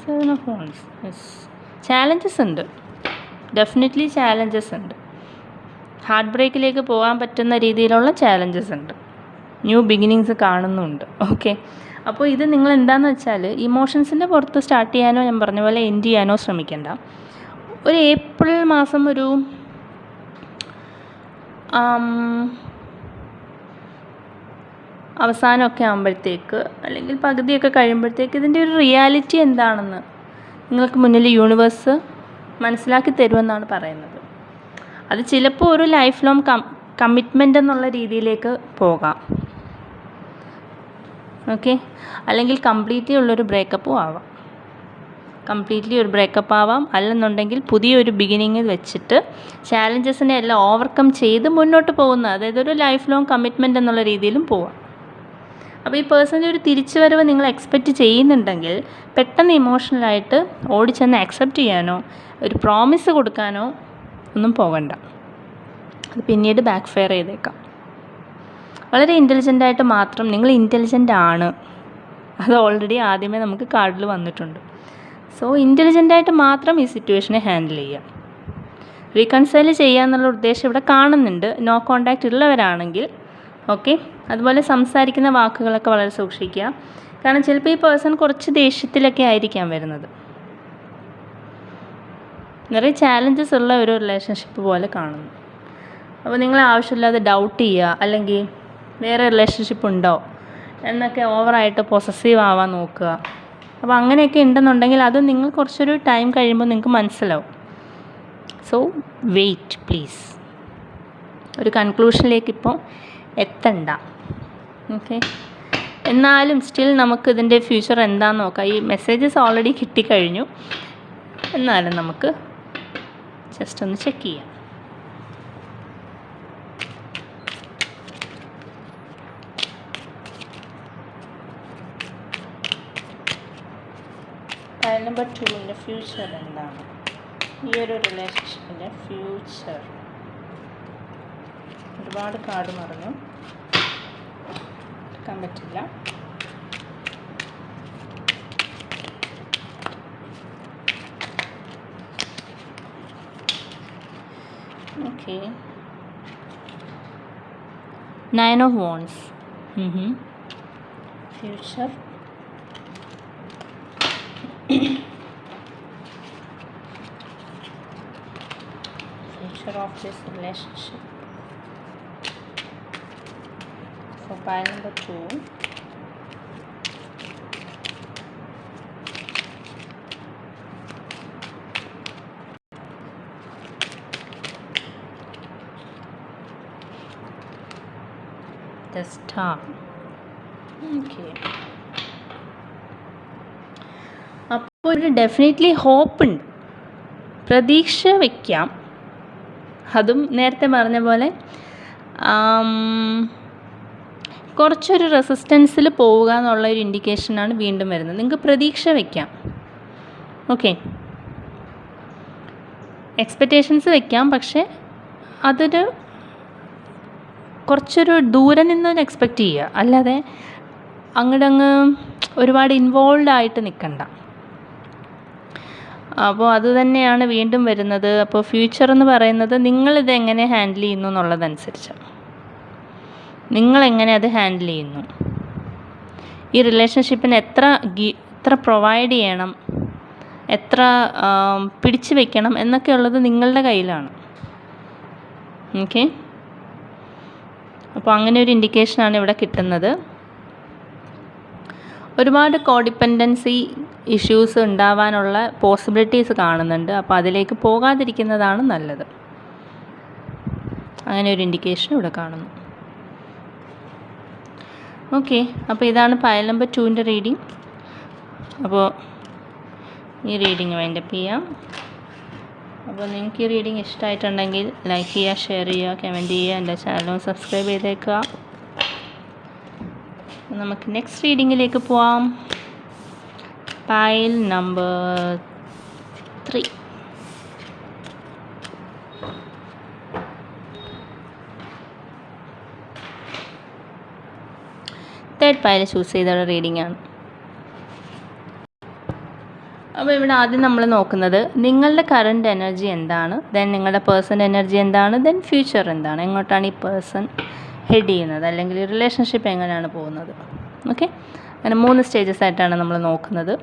Speaker 1: 7 of Wands. Yes, challenges ഉണ്ട്, ഡെഫിനറ്റ്ലി ചാലഞ്ചസ് ഉണ്ട്. ഹാർട്ട് ബ്രേക്കിലേക്ക് പോകാൻ പറ്റുന്ന രീതിയിലുള്ള ചാലഞ്ചസ് ഉണ്ട്. ന്യൂ ബിഗിനിങ്സ് കാണുന്നുണ്ട്. ഓക്കെ, അപ്പോൾ ഇത് നിങ്ങൾ എന്താണെന്ന് വെച്ചാൽ, ഇമോഷൻസിൻ്റെ പുറത്ത് സ്റ്റാർട്ട് ചെയ്യാനോ ഞാൻ പറഞ്ഞ പോലെ എൻഡ് ചെയ്യാനോ ശ്രമിക്കേണ്ട. ഒരു ഏപ്രിൽ മാസം ഒരു അവസാനമൊക്കെ ആകുമ്പോഴത്തേക്ക്, അല്ലെങ്കിൽ പകുതിയൊക്കെ കഴിയുമ്പോഴത്തേക്ക് ഇതിൻ്റെ ഒരു റിയാലിറ്റി എന്താണെന്ന് നിങ്ങൾക്ക് മുന്നിൽ യൂണിവേഴ്സ് മനസ്സിലാക്കി തരുമെന്നാണ് പറയുന്നത്. അത് ചിലപ്പോൾ ഒരു ലൈഫ് ലോങ് കമ്മിറ്റ്മെൻ്റ് എന്നുള്ള രീതിയിലേക്ക് പോകാം. ഓക്കെ, അല്ലെങ്കിൽ കംപ്ലീറ്റ്ലി ഉള്ളൊരു ബ്രേക്കപ്പും ആവാം. കംപ്ലീറ്റ്ലി ഒരു ബ്രേക്കപ്പ് ആവാം, അല്ലെന്നുണ്ടെങ്കിൽ പുതിയൊരു ബിഗിനിങ് വെച്ചിട്ട് ചാലഞ്ചസിനെ എല്ലാം ഓവർകം ചെയ്ത് മുന്നോട്ട് പോകുന്ന, അതായത് ഒരു ലൈഫ് ലോങ് കമ്മിറ്റ്മെൻറ്റ് എന്നുള്ള രീതിയിലും പോവാം. അപ്പോൾ ഈ പേഴ്സൻ്റെ ഒരു തിരിച്ചുവരവ് നിങ്ങൾ എക്സ്പെക്റ്റ് ചെയ്യുന്നുണ്ടെങ്കിൽ പെട്ടെന്ന് ഇമോഷണലായിട്ട് ഓടിച്ചെന്ന് അക്സെപ്റ്റ് ചെയ്യാനോ ഒരു പ്രോമിസ് കൊടുക്കാനോ ഒന്നും പോകണ്ട. അത് പിന്നീട് ബാക്ക് ഫയർ ചെയ്തേക്കാം. വളരെ ഇൻ്റലിജൻ്റായിട്ട് മാത്രം, നിങ്ങൾ ഇൻ്റലിജൻ്റ് ആണ്, അത് ഓൾറെഡി ആദ്യമേ നമുക്ക് കാർഡിൽ വന്നിട്ടുണ്ട്. സോ ഇൻ്റലിജൻ്റായിട്ട് മാത്രം ഈ സിറ്റുവേഷനെ ഹാൻഡിൽ ചെയ്യുക. റീകൺസൈൽ ചെയ്യുക എന്നുള്ള ഉദ്ദേശം ഇവിടെ കാണുന്നുണ്ട്, നോ കോണ്ടാക്റ്റ് ഉള്ളവരാണെങ്കിൽ. ഓക്കെ, അതുപോലെ സംസാരിക്കുന്ന വാക്കുകളൊക്കെ വളരെ സൂക്ഷിക്കുക. കാരണം ചിലപ്പോൾ ഈ പേഴ്സൺ കുറച്ച് ദേഷ്യത്തിലൊക്കെ ആയിരിക്കാം വരുന്നത്. നിറയെ ചാലഞ്ചസ് ഉള്ള ഒരു റിലേഷൻഷിപ്പ് പോലെ കാണുന്നു. അപ്പോൾ നിങ്ങൾ ആവശ്യമില്ലാതെ ഡൗട്ട് ചെയ്യുക, അല്ലെങ്കിൽ വേറെ റിലേഷൻഷിപ്പ് ഉണ്ടോ എന്നൊക്കെ ഓവറായിട്ട് പൊസസീവ് ആവാൻ നോക്കുക. അപ്പോൾ അങ്ങനെയൊക്കെ ഉണ്ടെന്നുണ്ടെങ്കിൽ അത് നിങ്ങൾ കുറച്ചൊരു ടൈം കഴിയുമ്പോൾ നിങ്ങൾക്ക് മനസ്സിലാവും. So wait please. ഒരു കൺക്ലൂഷനിലേക്ക് ഇപ്പോൾ എത്തണ്ട. ഓക്കെ, എന്നാലും സ്റ്റിൽ നമുക്ക് ഇതിൻ്റെ ഫ്യൂച്ചർ എന്താണെന്ന് നോക്കാം. ഈ മെസ്സേജസ് ഓൾറെഡി കിട്ടിക്കഴിഞ്ഞു, എന്നാലും നമുക്ക് ജസ്റ്റ് ഒന്ന് ചെക്ക് ചെയ്യാം. ഫയൽ നമ്പർ 2ൻ്റെ ഫ്യൂച്ചർ എന്താണ്? ഈ ഒരു റിലേഷൻഷിപ്പിൻ്റെ ഫ്യൂച്ചർ. ഒരുപാട് കാർഡ് മറന്നു, എടുക്കാൻ പറ്റില്ല. Okay, 9 of Wands. Future. Future of this relationship. For pile number 2, the star. Okay. അപ്പോൾ ഒരു ഡെഫിനറ്റ്ലി ഹോപ്പ് ഉണ്ട്, പ്രതീക്ഷ വയ്ക്കാം. അതും നേരത്തെ പറഞ്ഞ പോലെ കുറച്ചൊരു റെസിസ്റ്റൻസിൽ പോവുക എന്നുള്ള ഒരു ഇൻഡിക്കേഷനാണ് വീണ്ടും വരുന്നത്. നിങ്ങൾക്ക് പ്രതീക്ഷ വയ്ക്കാം. ഓക്കെ, എക്സ്പെക്റ്റേഷൻസ് വയ്ക്കാം, പക്ഷേ അതൊരു കുറച്ചൊരു ദൂരെ നിന്ന് എക്സ്പെക്റ്റ് ചെയ്യുക, അല്ലാതെ അങ്ങോട്ടങ്ങ് ഒരുപാട് ഇൻവോൾവ് ആയിട്ട് നിൽക്കണ്ട. അപ്പോൾ അത് തന്നെയാണ് വീണ്ടും വരുന്നത്. അപ്പോൾ ഫ്യൂച്ചർ എന്ന് പറയുന്നത് നിങ്ങളിത് എങ്ങനെ ഹാൻഡിൽ ചെയ്യുന്നു എന്നുള്ളതനുസരിച്ചാണ്. നിങ്ങളെങ്ങനെ അത് ഹാൻഡിൽ ചെയ്യുന്നു, ഈ റിലേഷൻഷിപ്പിന് എത്ര പ്രൊവൈഡ് ചെയ്യണം, എത്ര പിടിച്ചു വയ്ക്കണം എന്നൊക്കെയുള്ളത് നിങ്ങളുടെ കയ്യിലാണ്. ഓക്കെ, അപ്പോൾ അങ്ങനെ ഒരു ഇൻഡിക്കേഷനാണ് ഇവിടെ കിട്ടുന്നത്. ഒരുപാട് കോഡിപ്പെൻഡൻസി ഇഷ്യൂസ് ഉണ്ടാവാനുള്ള പോസിബിലിറ്റീസ് കാണുന്നുണ്ട്. അപ്പോൾ അതിലേക്ക് പോകാതിരിക്കുന്നതാണ് നല്ലത്. അങ്ങനെ ഒരു ഇൻഡിക്കേഷൻ ഇവിടെ കാണുന്നു. ഓക്കെ, അപ്പോൾ ഇതാണ് പയൽ നമ്പർ 2ൻ്റെ റീഡിങ്. അപ്പോൾ ഈ റീഡിങ് വൈൻഡപ്പ് ചെയ്യാം. അപ്പോൾ നിങ്ങൾക്ക് ഈ റീഡിങ് ഇഷ്ടമായിട്ടുണ്ടെങ്കിൽ ലൈക്ക് ചെയ്യുക, ഷെയർ ചെയ്യുക, കമൻറ്റ് ചെയ്യുക, എൻ്റെ ചാനൽ സബ്സ്ക്രൈബ് ചെയ്തേക്കുക. നമുക്ക് നെക്സ്റ്റ് റീഡിങ്ങിലേക്ക് പോവാം. Pile number 3. Third pile choose ചെയ്ത റീഡിംഗ് ആണ്. അപ്പോൾ ഇവിടെ ആദ്യം നമ്മൾ നോക്കുന്നത് നിങ്ങളുടെ കറണ്ട് എനർജി എന്താണ്, ദെൻ നിങ്ങളുടെ പേഴ്സൺ എനർജി എന്താണ്, ദെൻ ഫ്യൂച്ചർ എന്താണ്, എങ്ങോട്ടാണ് ഈ പേഴ്സൺ ഹെഡ് ചെയ്യുന്നത്, അല്ലെങ്കിൽ റിലേഷൻഷിപ്പ് എങ്ങനെയാണ് പോകുന്നത്. ഓക്കെ, അങ്ങനെ 3 സ്റ്റേജസ് ആയിട്ടാണ് നമ്മൾ നോക്കുന്നത്.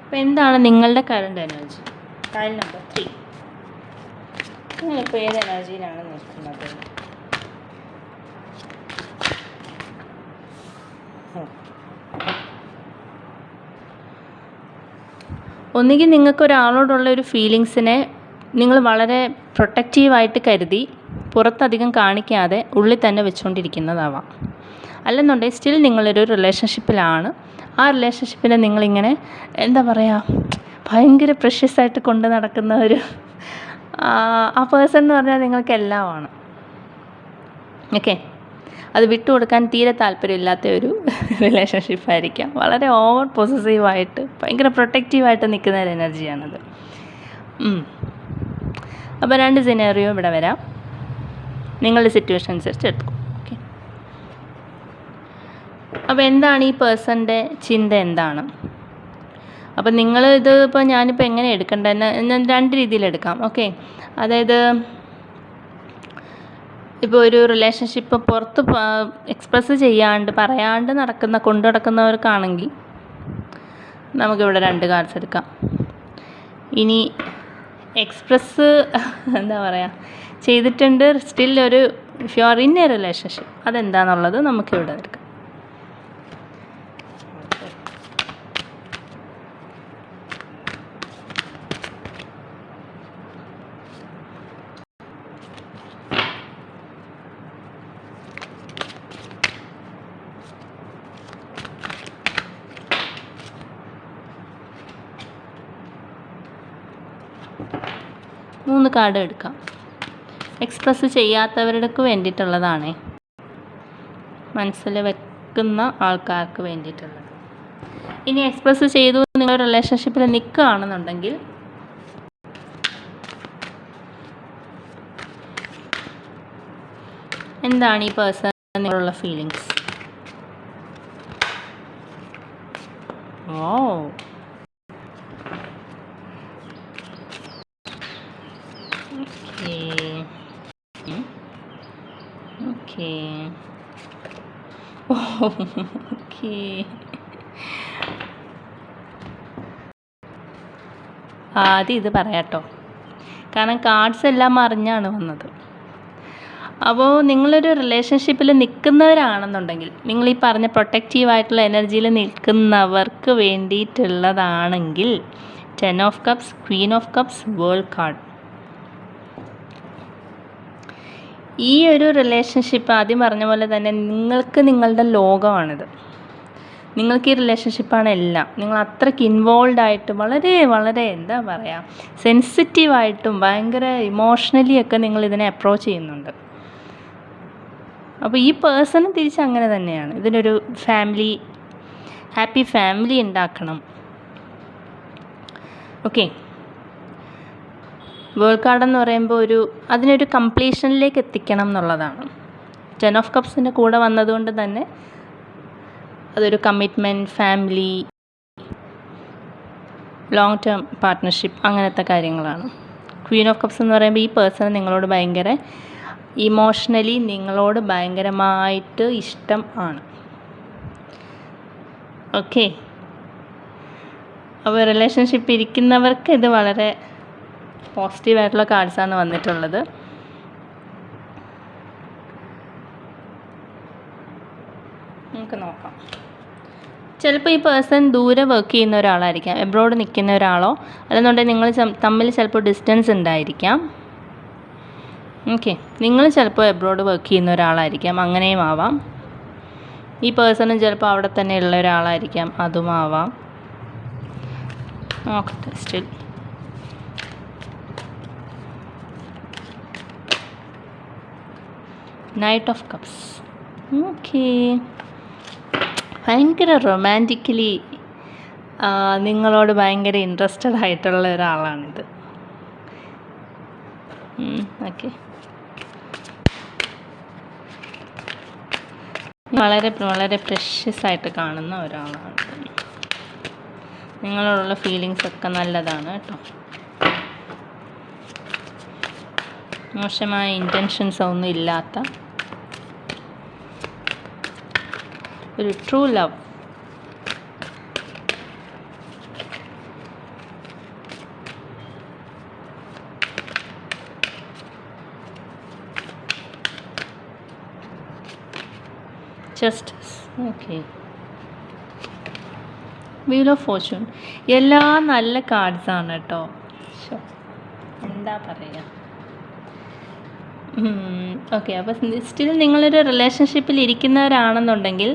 Speaker 1: അപ്പോൾ എന്താണ് നിങ്ങളുടെ കറണ്ട് എനർജി? Pile number 3. നിങ്ങളിപ്പോൾ ഏത് എനർജിയിലാണ് നിൽക്കുന്നത്? ഒന്നുകിൽ നിങ്ങൾക്കൊരാളോടുള്ള ഒരു ഫീലിങ്സിനെ നിങ്ങൾ വളരെ പ്രൊട്ടക്റ്റീവായിട്ട് കരുതി പുറത്തധികം കാണിക്കാതെ ഉള്ളിൽ തന്നെ വെച്ചുകൊണ്ടിരിക്കുന്നതാവാം. അല്ലെന്നുണ്ടെങ്കിൽ സ്റ്റിൽ നിങ്ങളൊരു റിലേഷൻഷിപ്പിലാണ്, ആ റിലേഷൻഷിപ്പിനെ നിങ്ങളിങ്ങനെ എന്താ പറയുക, ഭയങ്കര പ്രഷ്യസായിട്ട് കൊണ്ട് നടക്കുന്ന ഒരു ആ പേഴ്സൺ എന്ന് പറഞ്ഞാൽ നിങ്ങൾക്ക് എല്ലാമാണ്. ഓക്കെ, അത് വിട്ടുകൊടുക്കാൻ തീരെ താല്പര്യമില്ലാത്ത ഒരു റിലേഷൻഷിപ്പായിരിക്കാം. വളരെ ഓവർ പൊസസീവായിട്ട് ഭയങ്കര പ്രൊട്ടക്റ്റീവായിട്ട് നിൽക്കുന്ന ഒരു എനർജിയാണത്. അപ്പോൾ 2 സിനാറിയോ ഇവിടെ വരാം, നിങ്ങളുടെ സിറ്റുവേഷൻ അനുസരിച്ച് എടുക്കും. ഓക്കെ, അപ്പോൾ എന്താണ് ഈ പേഴ്സൻ്റെ ചിന്ത എന്താണ്? അപ്പം നിങ്ങൾ ഇപ്പോൾ ഞാനിപ്പോൾ എങ്ങനെ എടുക്കേണ്ടതെന്ന് ഞാൻ 2 രീതിയിൽ എടുക്കാം. ഓക്കെ, അതായത് ഇപ്പോൾ ഒരു റിലേഷൻഷിപ്പ് പുറത്ത് എക്സ്പ്രസ് ചെയ്യാണ്ട് പറയാണ്ട് കൊണ്ടു നടക്കുന്നവർക്കാണെങ്കിൽ നമുക്കിവിടെ 2 കാർഡ്സ് എടുക്കാം. ഇനി എക്സ്പ്രസ് എന്താ പറയുക ചെയ്തിട്ടുണ്ട്, സ്റ്റിൽ ഒരു if you are in a relationship, അതെന്താണെന്നുള്ളത് നമുക്കിവിടെ എടുക്കാം. മൂന്ന് കാർഡ് എടുക്കാം. എക്സ്പ്രസ് ചെയ്യാത്തവർക്ക് വേണ്ടിയിട്ടുള്ളതാണേ, മനസ്സിൽ വെക്കുന്ന ആൾക്കാർക്ക് വേണ്ടിയിട്ടുള്ളത്. ഇനി എക്സ്പ്രസ് ചെയ്തു നിങ്ങൾ റിലേഷൻഷിപ്പിൽ നിൽക്കുകയാണെന്നുണ്ടെങ്കിൽ എന്താണ് ഈ പേഴ്സണിലുള്ള ഫീലിങ്സ്? ഓ, ഓക്കെ, ആദ്യം ഇത് പറയാട്ടോ, കാരണം കാർഡ്സ് എല്ലാം അറിഞ്ഞാണ് വന്നത്. അപ്പോൾ നിങ്ങളൊരു റിലേഷൻഷിപ്പിൽ നിൽക്കുന്നവരാണെന്നുണ്ടെങ്കിൽ, നിങ്ങൾ ഈ പറഞ്ഞ പ്രൊട്ടക്റ്റീവായിട്ടുള്ള എനർജിയിൽ നിൽക്കുന്നവർക്ക് വേണ്ടിയിട്ടുള്ളതാണെങ്കിൽ 10 of cups, Queen of cups, world card. ഈ ഒരു റിലേഷൻഷിപ്പ് ആദ്യം പറഞ്ഞ പോലെ തന്നെ നിങ്ങൾക്ക് നിങ്ങളുടെ ലോകമാണിത്. നിങ്ങൾക്ക് ഈ റിലേഷൻഷിപ്പാണ് എല്ലാം. നിങ്ങൾ അത്രയ്ക്ക് ഇൻവോൾവ് ആയിട്ട് വളരെ വളരെ എന്താ പറയുക സെൻസിറ്റീവായിട്ടും ഭയങ്കര ഇമോഷണലി ഒക്കെ നിങ്ങൾ ഇതിനെ അപ്രോച്ച് ചെയ്യുന്നുണ്ട്. അപ്പോൾ ഈ പേഴ്സണും തിരിച്ച് അങ്ങനെ തന്നെയാണ്. ഇതിനൊരു ഫാമിലി, ഹാപ്പി ഫാമിലി ഉണ്ടാക്കണം. ഓക്കെ, വേൾഡ് കാർഡ് എന്ന് പറയുമ്പോൾ അതിനൊരു കംപ്ലീഷനിലേക്ക് എത്തിക്കണം എന്നുള്ളതാണ്. 10 ഓഫ് കപ്സിൻ്റെ കൂടെ വന്നതുകൊണ്ട് തന്നെ അതൊരു commitment, family, long term partnership അങ്ങനത്തെ കാര്യങ്ങളാണ്. ക്വീൻ ഓഫ് കപ്സ് എന്ന് പറയുമ്പോൾ ഈ പേഴ്സൺ നിങ്ങളോട് ഭയങ്കര ഇമോഷണലി നിങ്ങളോട് ഭയങ്കരമായിട്ട് ഇഷ്ടം ആണ്. ഓക്കെ, അപ്പോൾ റിലേഷൻഷിപ്പ് ഇരിക്കുന്നവർക്ക് ഇത് വളരെ പോസിറ്റീവായിട്ടുള്ള കാർഡ്സാണ് വന്നിട്ടുള്ളത്. നമുക്ക് നോക്കാം. ചിലപ്പോൾ ഈ പേഴ്സൺ ദൂരെ വർക്ക് ചെയ്യുന്ന ഒരാളായിരിക്കാം, എബ്രോഡ് നിൽക്കുന്ന ഒരാളോ, അല്ലെന്നുണ്ടെങ്കിൽ നിങ്ങൾ തമ്മിൽ ചിലപ്പോൾ ഡിസ്റ്റൻസ് ഉണ്ടായിരിക്കാം. ഓക്കെ, നിങ്ങൾ ചിലപ്പോൾ എബ്രോഡ് വർക്ക് ചെയ്യുന്ന ഒരാളായിരിക്കാം, അങ്ങനെയും ആവാം. ഈ പേഴ്സണും ചിലപ്പോൾ അവിടെ തന്നെ ഉള്ള ഒരാളായിരിക്കാം, അതും ആവാം. നോക്കട്ടെ, still knight of cups. Okay, ഭയങ്കര റൊമാൻറ്റിക്കലി നിങ്ങളോട് ഭയങ്കര ഇൻട്രസ്റ്റഡ് ആയിട്ടുള്ള ഒരാളാണിത്. ഓക്കെ, വളരെ വളരെ പ്രഷ്യസ് ആയിട്ട് കാണുന്ന ഒരാളാണ്. നിങ്ങളോടുള്ള ഫീലിങ്സ് ഒക്കെ നല്ലതാണ് കേട്ടോ. മോശമായ ഇൻറ്റൻഷൻസ് ഒന്നും ഇല്ലാത്ത ഒരു true love. Justice. Okay, wheel of Fortune. എല്ലാ നല്ല കാർഡ്സാണ് കേട്ടോ. എന്താ പറയുക. ഓക്കെ, അപ്പോൾ സ്റ്റിൽ നിങ്ങളൊരു റിലേഷൻഷിപ്പിൽ ഇരിക്കുന്നവരാണെന്നുണ്ടെങ്കിൽ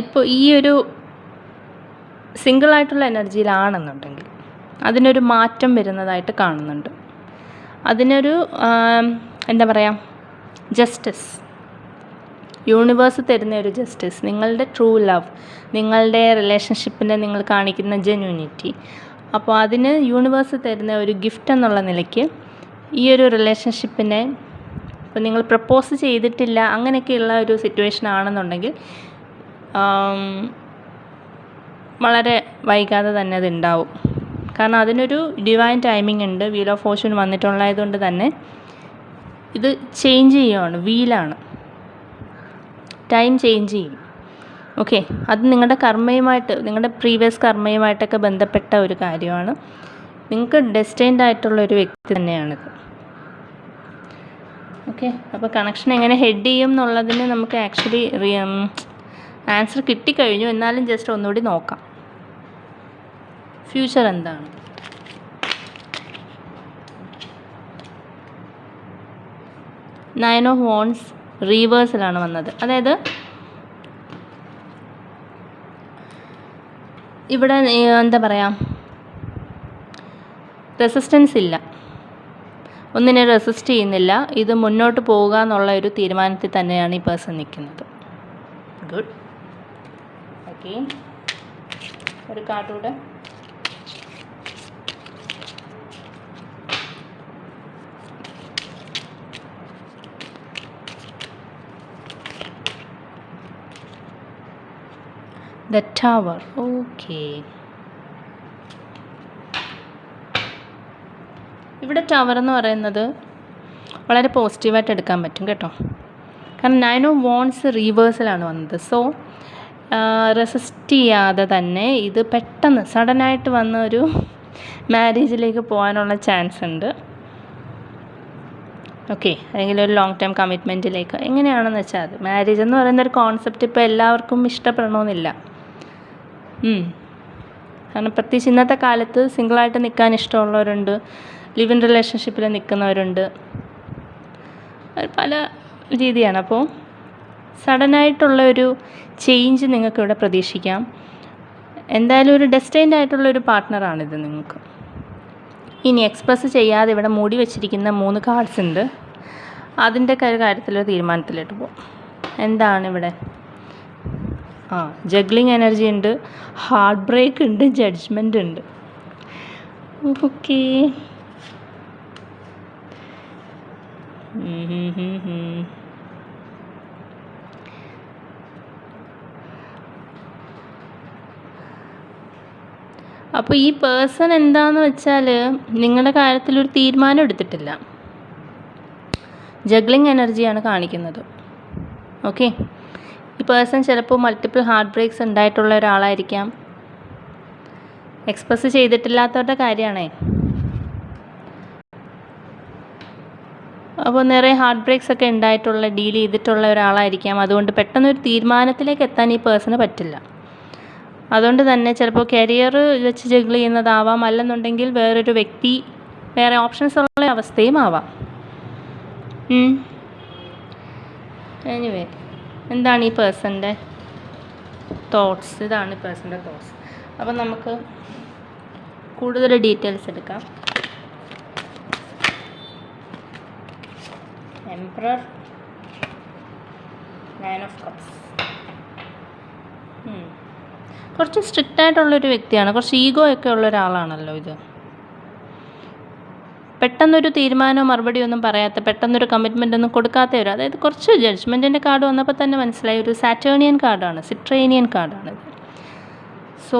Speaker 1: ഇപ്പോൾ ഈ ഒരു സിംഗിളായിട്ടുള്ള എനർജിയിലാണെന്നുണ്ടെങ്കിൽ അതിനൊരു മാറ്റം വരുന്നതായിട്ട് കാണുന്നുണ്ട്. അതിനൊരു എന്താ പറയുക, ജസ്റ്റിസ്, യൂണിവേഴ്സ് തരുന്ന ഒരു ജസ്റ്റിസ്, നിങ്ങളുടെ ട്രൂ ലവ്, നിങ്ങളുടെ റിലേഷൻഷിപ്പിൻ്റെ നിങ്ങൾ കാണിക്കുന്ന ജെന്യൂനിറ്റി, അപ്പോൾ അതിന് യൂണിവേഴ്സ് തരുന്ന ഒരു ഗിഫ്റ്റ് എന്നുള്ള നിലയ്ക്ക് ഈ ഒരു റിലേഷൻഷിപ്പിനെ, ഇപ്പോൾ നിങ്ങൾ പ്രപ്പോസ് ചെയ്തിട്ടില്ല അങ്ങനെയൊക്കെയുള്ള ഒരു സിറ്റുവേഷൻ ആണെന്നുണ്ടെങ്കിൽ വളരെ വൈകാതെ തന്നെ അത് ഉണ്ടാവും. കാരണം അതിനൊരു ഡിവൈൻ ടൈമിംഗ് ഉണ്ട്. വീൽ ഓഫ് ഫോർച്യൂൺ വന്നിട്ടുള്ളതുകൊണ്ട് തന്നെ ഇത് ചേഞ്ച് ചെയ്യുകയാണ്, വീലാണ്, ടൈം ചേഞ്ച് ചെയ്യും. ഓക്കെ, അത് നിങ്ങളുടെ കർമ്മയുമായിട്ട്, നിങ്ങളുടെ പ്രീവിയസ് കർമ്മയുമായിട്ടൊക്കെ ബന്ധപ്പെട്ട ഒരു കാര്യമാണ്. നിങ്ങൾക്ക് ഡെസ്റ്റിൻഡ് ആയിട്ടുള്ള ഒരു വ്യക്തി തന്നെയാണിത്. ഓക്കെ, അപ്പോൾ കണക്ഷൻ എങ്ങനെ ഹെഡ് ചെയ്യും എന്നുള്ളതിന് നമുക്ക് ആക്ച്വലി ആൻസർ കിട്ടിക്കഴിഞ്ഞു. എന്നാലും ജസ്റ്റ് ഒന്നുകൂടി നോക്കാം. ഫ്യൂച്ചർ എന്താണ്? നയൻ ഓഫ് വോൺസ് റിവേഴ്സിലാണ് വന്നത്. അതായത് ഇവിടെ എന്താ പറയുക, റെസിസ്റ്റൻസ് ഇല്ല, ഒന്നിനെ റെസിസ്റ്റ് ചെയ്യുന്നില്ല. ഇത് മുന്നോട്ട് പോവുക എന്നുള്ള ഒരു തീരുമാനത്തിൽ തന്നെയാണ് ഈ പേഴ്സൺ നിൽക്കുന്നത്. ഗുഡ്. ഓക്കെ, ഒരു കാർഡൂടെ. The tower. ഓക്കെ, ഇവിടെ ടവർ എന്ന് പറയുന്നത് വളരെ പോസിറ്റീവായിട്ട് എടുക്കാൻ പറ്റും കേട്ടോ. കാരണം 9 ഓഫ് വോൺസ് റിവേഴ്സിലാണ് വന്നത്. സോ റെസിസ്റ്റ് ചെയ്യാതെ തന്നെ ഇത് പെട്ടെന്ന് സഡനായിട്ട് വന്ന ഒരു മാരേജിലേക്ക് പോകാനുള്ള ചാൻസ് ഉണ്ട്. ഓക്കെ, അല്ലെങ്കിൽ ഒരു ലോങ് ടൈം കമ്മിറ്റ്മെൻറ്റിലേക്ക്, എങ്ങനെയാണെന്ന് വെച്ചാൽ അത്. മാരേജ് എന്ന് പറയുന്ന ഒരു കോൺസെപ്റ്റ് ഇപ്പോൾ എല്ലാവർക്കും ഇഷ്ടപ്പെടണമെന്നില്ല. കാരണം പ്രത്യേകിച്ച് ഇന്നത്തെ കാലത്ത് സിംഗിളായിട്ട് നിൽക്കാൻ ഇഷ്ടമുള്ളവരുണ്ട്, ലിവ് ഇൻ റിലേഷൻഷിപ്പിൽ നിൽക്കുന്നവരുണ്ട്, പല രീതിയാണ്. അപ്പോൾ സഡനായിട്ടുള്ള ഒരു ചേഞ്ച് നിങ്ങൾക്കിവിടെ പ്രതീക്ഷിക്കാം. എന്തായാലും ഒരു ഡെസ്റ്റൈൻഡ് ആയിട്ടുള്ളൊരു പാർട്ട്ണറാണിത് നിങ്ങൾക്ക്. ഇനി എക്സ്പ്രസ് ചെയ്യാതെ ഇവിടെ മൂടി വെച്ചിരിക്കുന്ന 3 കാർഡ്സ് ഉണ്ട്. അതിൻ്റെ കാര്യത്തിലൊരു തീരുമാനത്തിലോട്ട് പോകും. എന്താണ് ഇവിടെ? ജഗ്ലിംഗ് എനർജി ഉണ്ട്, ഹാർട്ട് ബ്രേക്ക് ഉണ്ട്, ജഡ്ജ്മെൻ്റ് ഉണ്ട്. ഓക്കെ, അപ്പോൾ ഈ പേഴ്സൺ എന്താണെന്ന് വെച്ചാൽ നിങ്ങളുടെ കാര്യത്തിലൊരു തീരുമാനം എടുത്തിട്ടില്ല. ജഗ്ലിംഗ് എനർജിയാണ് കാണിക്കുന്നത്. ഓക്കെ, ഈ പേഴ്സൺ ചിലപ്പോൾ മൾട്ടിപ്പിൾ ഹാർട്ട് ബ്രേക്സ് ഉണ്ടായിട്ടുള്ള ഒരാളായിരിക്കാം. എക്സ്പ്രസ് ചെയ്തിട്ടില്ലാത്തവരുടെ കാര്യമാണേ. അപ്പോൾ നിറയെ ഹാർട്ട് ബ്രേക്സ് ഒക്കെ ഉണ്ടായിട്ടുള്ള, ഡീൽ ചെയ്തിട്ടുള്ള ഒരാളായിരിക്കാം. അതുകൊണ്ട് പെട്ടെന്നൊരു തീരുമാനത്തിലേക്ക് എത്താൻ ഈ പേഴ്സണ് പറ്റില്ല. അതുകൊണ്ട് തന്നെ ചിലപ്പോൾ കരിയർ വെച്ച് ജഗ്ൽ ചെയ്യുന്നതാവാം, അല്ലെന്നുണ്ടെങ്കിൽ വേറൊരു വ്യക്തി, വേറെ ഓപ്ഷൻസ് ഉള്ള അവസ്ഥയും ആവാം. എനിവേ, എന്താണ് ഈ പേഴ്സൻ്റെ തോട്ട്സ്? ഇതാണ് ഈ പേഴ്സൻ്റെ തോട്ട്സ്. അപ്പം നമുക്ക് കൂടുതൽ ഡീറ്റെയിൽസ് എടുക്കാം. Emperor, 9 of cups. കുറച്ച് സ്ട്രിക്റ്റ് ആയിട്ടുള്ളൊരു വ്യക്തിയാണ്, കുറച്ച് ഈഗോ ഒക്കെ ഉള്ള ഒരാളാണല്ലോ ഇത്. പെട്ടെന്നൊരു തീരുമാനമോ മറുപടിയൊന്നും പറയാത്ത, പെട്ടെന്നൊരു കമ്മിറ്റ്മെൻ്റ് ഒന്നും കൊടുക്കാത്തവർ. അതായത് കുറച്ച് ജഡ്ജ്മെൻറ്റിൻ്റെ കാർഡ് വന്നപ്പോൾ തന്നെ മനസ്സിലായി, ഒരു സാറ്റേണിയൻ കാർഡാണ്, സിട്രേനിയൻ കാർഡാണിത്. സോ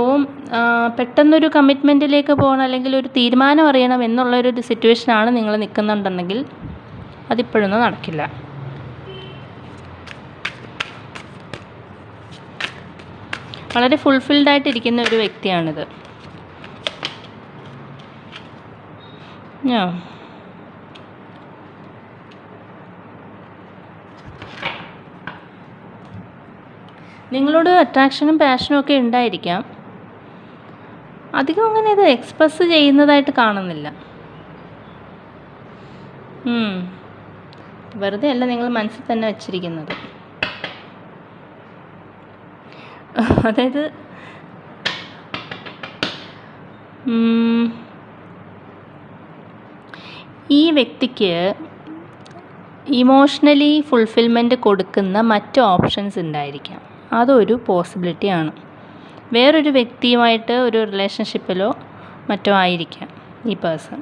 Speaker 1: പെട്ടെന്നൊരു കമ്മിറ്റ്മെൻറ്റിലേക്ക് പോകണം, അല്ലെങ്കിൽ ഒരു തീരുമാനം അറിയണം എന്നുള്ളൊരു സിറ്റുവേഷനാണ് നിങ്ങൾ നിൽക്കുന്നുണ്ടെങ്കിൽ അതിപ്പോഴൊന്നും നടക്കില്ല. വളരെ ഫുൾഫിൽഡായിട്ടിരിക്കുന്ന ഒരു വ്യക്തിയാണിത്. നിങ്ങളോട് അട്രാക്ഷനും പാഷനും ഒക്കെ ഉണ്ടായിരിക്കാം. അധികം അങ്ങനെ ഇത് എക്സ്പ്രസ് ചെയ്യുന്നതായിട്ട് കാണുന്നില്ല. വെറുതെ അല്ല നിങ്ങൾ മനസ്സിൽ തന്നെ വെച്ചിരിക്കുന്നത്. അതായത് ഈ വ്യക്തിക്ക് ഇമോഷണലി ഫുൾഫിൽമെൻറ്റ് കൊടുക്കുന്ന മറ്റ് ഓപ്ഷൻസ് ഉണ്ടായിരിക്കാം. അതൊരു പോസിബിലിറ്റിയാണ്. വേറൊരു വ്യക്തിയുമായിട്ട് ഒരു റിലേഷൻഷിപ്പിലോ മറ്റോ ആയിരിക്കാം ഈ പേഴ്സൺ.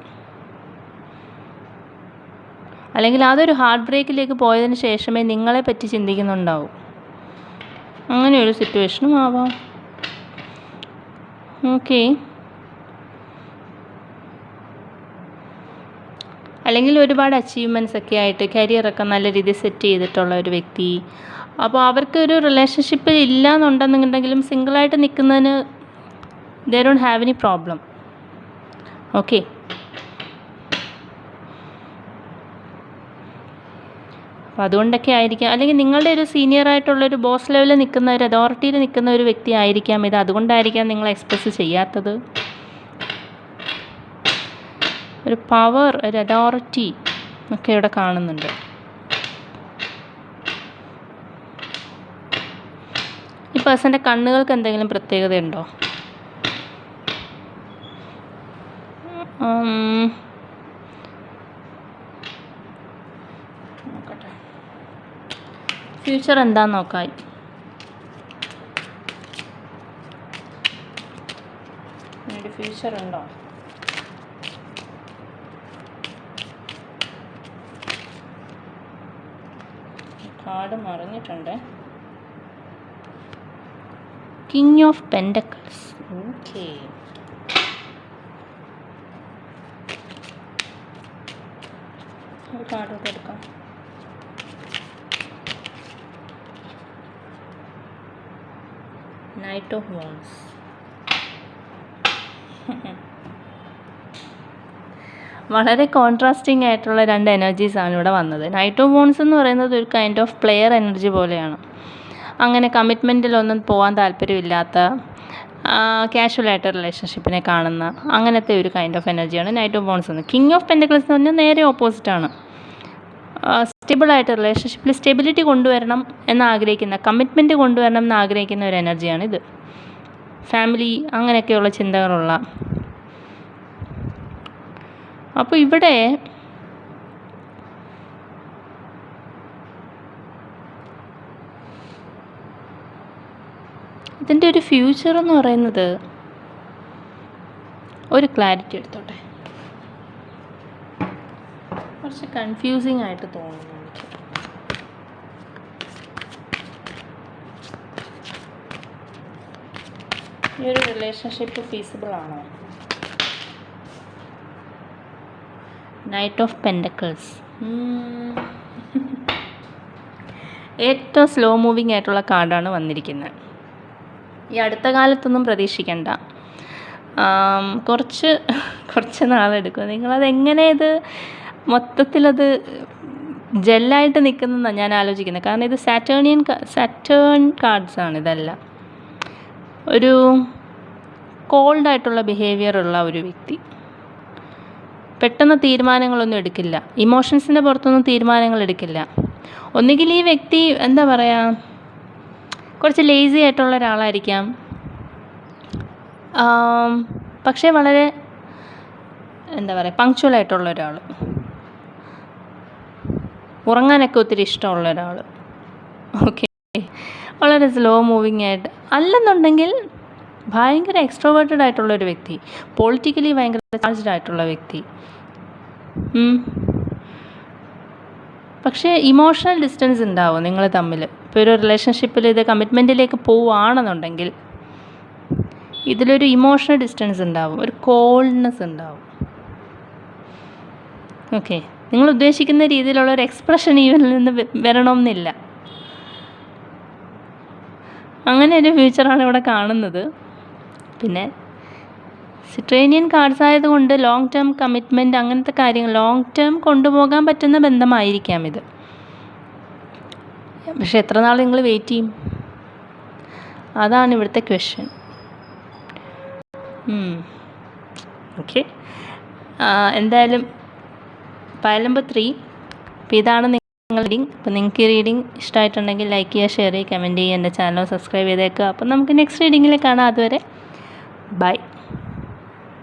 Speaker 1: അല്ലെങ്കിൽ അതൊരു ഹാർട്ട് ബ്രേക്കിലേക്ക് പോയതിന് ശേഷമേ നിങ്ങളെ പറ്റി ചിന്തിക്കുന്നുണ്ടാവും. അങ്ങനെയൊരു സിറ്റുവേഷനും ആവാം. ഓക്കെ. അല്ലെങ്കിൽ ഒരുപാട് അച്ചീവ്മെൻറ്റ്സ് ഒക്കെ ആയിട്ട് കരിയറൊക്കെ നല്ല രീതിയിൽ സെറ്റ് ചെയ്തിട്ടുള്ള ഒരു വ്യക്തി. അപ്പോൾ അവർക്കൊരു റിലേഷൻഷിപ്പ് ഇല്ല എന്നുണ്ടെന്നുണ്ടെങ്കിലും സിംഗിളായിട്ട് നിൽക്കുന്നതിന് they don't have any problem. Okay. അപ്പോൾ അതുകൊണ്ടൊക്കെ ആയിരിക്കാം. അല്ലെങ്കിൽ നിങ്ങളുടെ ഒരു സീനിയറായിട്ടുള്ളൊരു ബോസ് ലെവലിൽ നിൽക്കുന്ന ഒരു അതോറിറ്റിയിൽ നിൽക്കുന്ന ഒരു വ്യക്തി ആയിരിക്കാം ഇത്. അതുകൊണ്ടായിരിക്കാം നിങ്ങൾ എക്സ്പ്രസ് ചെയ്യാത്തത്. ഒരു പവർ, ഒരു അതോറിറ്റി ഒക്കെ ഇവിടെ കാണുന്നുണ്ട്. ഈ പേഴ്സൻ്റെ കണ്ണുകൾക്ക് എന്തെങ്കിലും പ്രത്യേകതയുണ്ടോ? നോക്കട്ടെ, ഫ്യൂച്ചർ എന്താന്ന് നോക്കാം. ഫ്യൂച്ചർ ഉണ്ടോ? കാർഡ് മറിഞ്ഞിട്ടുണ്ട്. King of pentacles. ഓക്കെ. ഒരു കാർഡ് കൂടെ എടുക്കാം. Knight of wands. വളരെ കോൺട്രാസ്റ്റിംഗ് ആയിട്ടുള്ള രണ്ട് എനർജീസാണ് ഇവിടെ വന്നത്. നൈറ്റ് ഓഫ് വോൺസ് എന്ന് പറയുന്നത് ഒരു കൈൻഡ് ഓഫ് പ്ലെയർ എനർജി പോലെയാണ്. അങ്ങനെ കമ്മിറ്റ്മെൻറ്റിലൊന്നും പോകാൻ താല്പര്യമില്ലാത്ത, കാഷ്വലായിട്ട് റിലേഷൻഷിപ്പിനെ കാണുന്ന അങ്ങനത്തെ ഒരു കൈൻഡ് ഓഫ് എനർജിയാണ് നൈറ്റ് ഓഫ് വോൺസ് എന്ന്. കിങ് ഓഫ് പെൻഡക്കിൾസ് എന്ന് പറഞ്ഞാൽ നേരെ ഓപ്പോസിറ്റാണ്. സ്റ്റേബിളായിട്ട് റിലേഷൻഷിപ്പിൽ സ്റ്റെബിലിറ്റി കൊണ്ടുവരണം എന്നാഗ്രഹിക്കുന്ന, കമ്മിറ്റ്മെൻറ്റ് കൊണ്ടുവരണം എന്നാഗ്രഹിക്കുന്ന ഒരു എനർജിയാണിത്. ഫാമിലി അങ്ങനെയൊക്കെയുള്ള ചിന്തകളുള്ള. അപ്പോൾ ഇവിടെ ഇതിൻ്റെ ഒരു ഫ്യൂച്ചർ എന്ന് പറയുന്നത്, ഒരു ക്ലാരിറ്റി എടുത്തോട്ടെ, കുറച്ച് കൺഫ്യൂസിങ് ആയിട്ട് തോന്നുന്നു എനിക്ക്. ഈ ഒരു റിലേഷൻഷിപ്പ് ഫീസിബിൾ ആണോ? നൈറ്റ് ഓഫ് പെൻഡക്കിൾസ് ഏറ്റവും സ്ലോ മൂവിങ് ആയിട്ടുള്ള കാർഡാണ് വന്നിരിക്കുന്നത്. ഈ അടുത്ത കാലത്തൊന്നും പ്രതീക്ഷിക്കണ്ട. കുറച്ച് നാളെടുക്കും. നിങ്ങളതെങ്ങനെ ഇത് മൊത്തത്തിലത് ജെല്ലായിട്ട് നിൽക്കുന്നതെന്നാണ് ഞാൻ ആലോചിക്കുന്നത്. കാരണം ഇത് സാറ്റേൺ കാർഡ്സാണ് ഇതെല്ലാം. ഒരു കോൾഡായിട്ടുള്ള ബിഹേവിയർ ഉള്ള ഒരു വ്യക്തി, പെട്ടെന്ന് തീരുമാനങ്ങളൊന്നും എടുക്കില്ല, ഇമോഷൻസിൻ്റെ പുറത്തൊന്നും തീരുമാനങ്ങൾ എടുക്കില്ല. ഒന്നുകിൽ ഈ വ്യക്തി എന്താ പറയുക, കുറച്ച് ലേസി ആയിട്ടുള്ള ഒരാളായിരിക്കാം, പക്ഷേ വളരെ എന്താ പറയുക പങ്ക്ച്വലായിട്ടുള്ള ഒരാൾ, ഉറങ്ങാനൊക്കെ ഒത്തിരി ഇഷ്ടമുള്ള ഒരാൾ. ഓക്കെ. വളരെ സ്ലോ മൂവിങ് ആയിട്ട്. അല്ലെന്നുണ്ടെങ്കിൽ ഭയങ്കര എക്സ്ട്രോവേർട്ടഡ് ആയിട്ടുള്ളൊരു വ്യക്തി, പൊളിറ്റിക്കലി ഭയങ്കര ചാർജ്ഡ് ആയിട്ടുള്ള വ്യക്തി. പക്ഷേ ഇമോഷണൽ ഡിസ്റ്റൻസ് ഉണ്ടാവും നിങ്ങൾ തമ്മിൽ. ഇപ്പോൾ ഒരു റിലേഷൻഷിപ്പിൽ ഇത് കമ്മിറ്റ്മെൻറ്റിലേക്ക് പോവുകയാണെന്നുണ്ടെങ്കിൽ ഇതിലൊരു ഇമോഷണൽ ഡിസ്റ്റൻസ് ഉണ്ടാവും, ഒരു കോൾഡ്നെസ് ഉണ്ടാവും. ഓക്കെ. നിങ്ങൾ ഉദ്ദേശിക്കുന്ന രീതിയിലുള്ള ഒരു എക്സ്പ്രഷൻ ഇവനിൽ നിന്ന് വരണമെന്നില്ല. അങ്ങനെ ഒരു ഫ്യൂച്ചറാണ് ഇവിടെ കാണുന്നത്. പിന്നെ സിട്രേനിയൻ കാർഡ്സ് ആയതുകൊണ്ട് ലോങ് ടേം കമ്മിറ്റ്മെൻറ്റ് അങ്ങനത്തെ കാര്യങ്ങൾ, ലോങ് ടേം കൊണ്ടുപോകാൻ പറ്റുന്ന ബന്ധമായിരിക്കാം ഇത്. പക്ഷെ എത്ര നാൾ നിങ്ങൾ വെയിറ്റ് ചെയ്യും? അതാണ് ഇവിടുത്തെ ക്വസ്റ്റ്യൻ. ഓക്കെ. എന്തായാലും പയൽ നമ്പർ 3. അപ്പോൾ ഇതാണ് റീഡിങ്. അപ്പോൾ നിങ്ങൾക്ക് ഈ റീഡിങ് ഇഷ്ടമായിട്ടുണ്ടെങ്കിൽ ലൈക്ക് ചെയ്യുക, ഷെയർ ചെയ്യുക, കമൻറ്റ് ചെയ്യുക, എൻ്റെ ചാനൽ സബ്സ്ക്രൈബ് ചെയ്തേക്കുക. അപ്പോൾ നമുക്ക് നെക്സ്റ്റ് റീഡിങ്ങിൽ കാണാം. അതുവരെ ബൈ.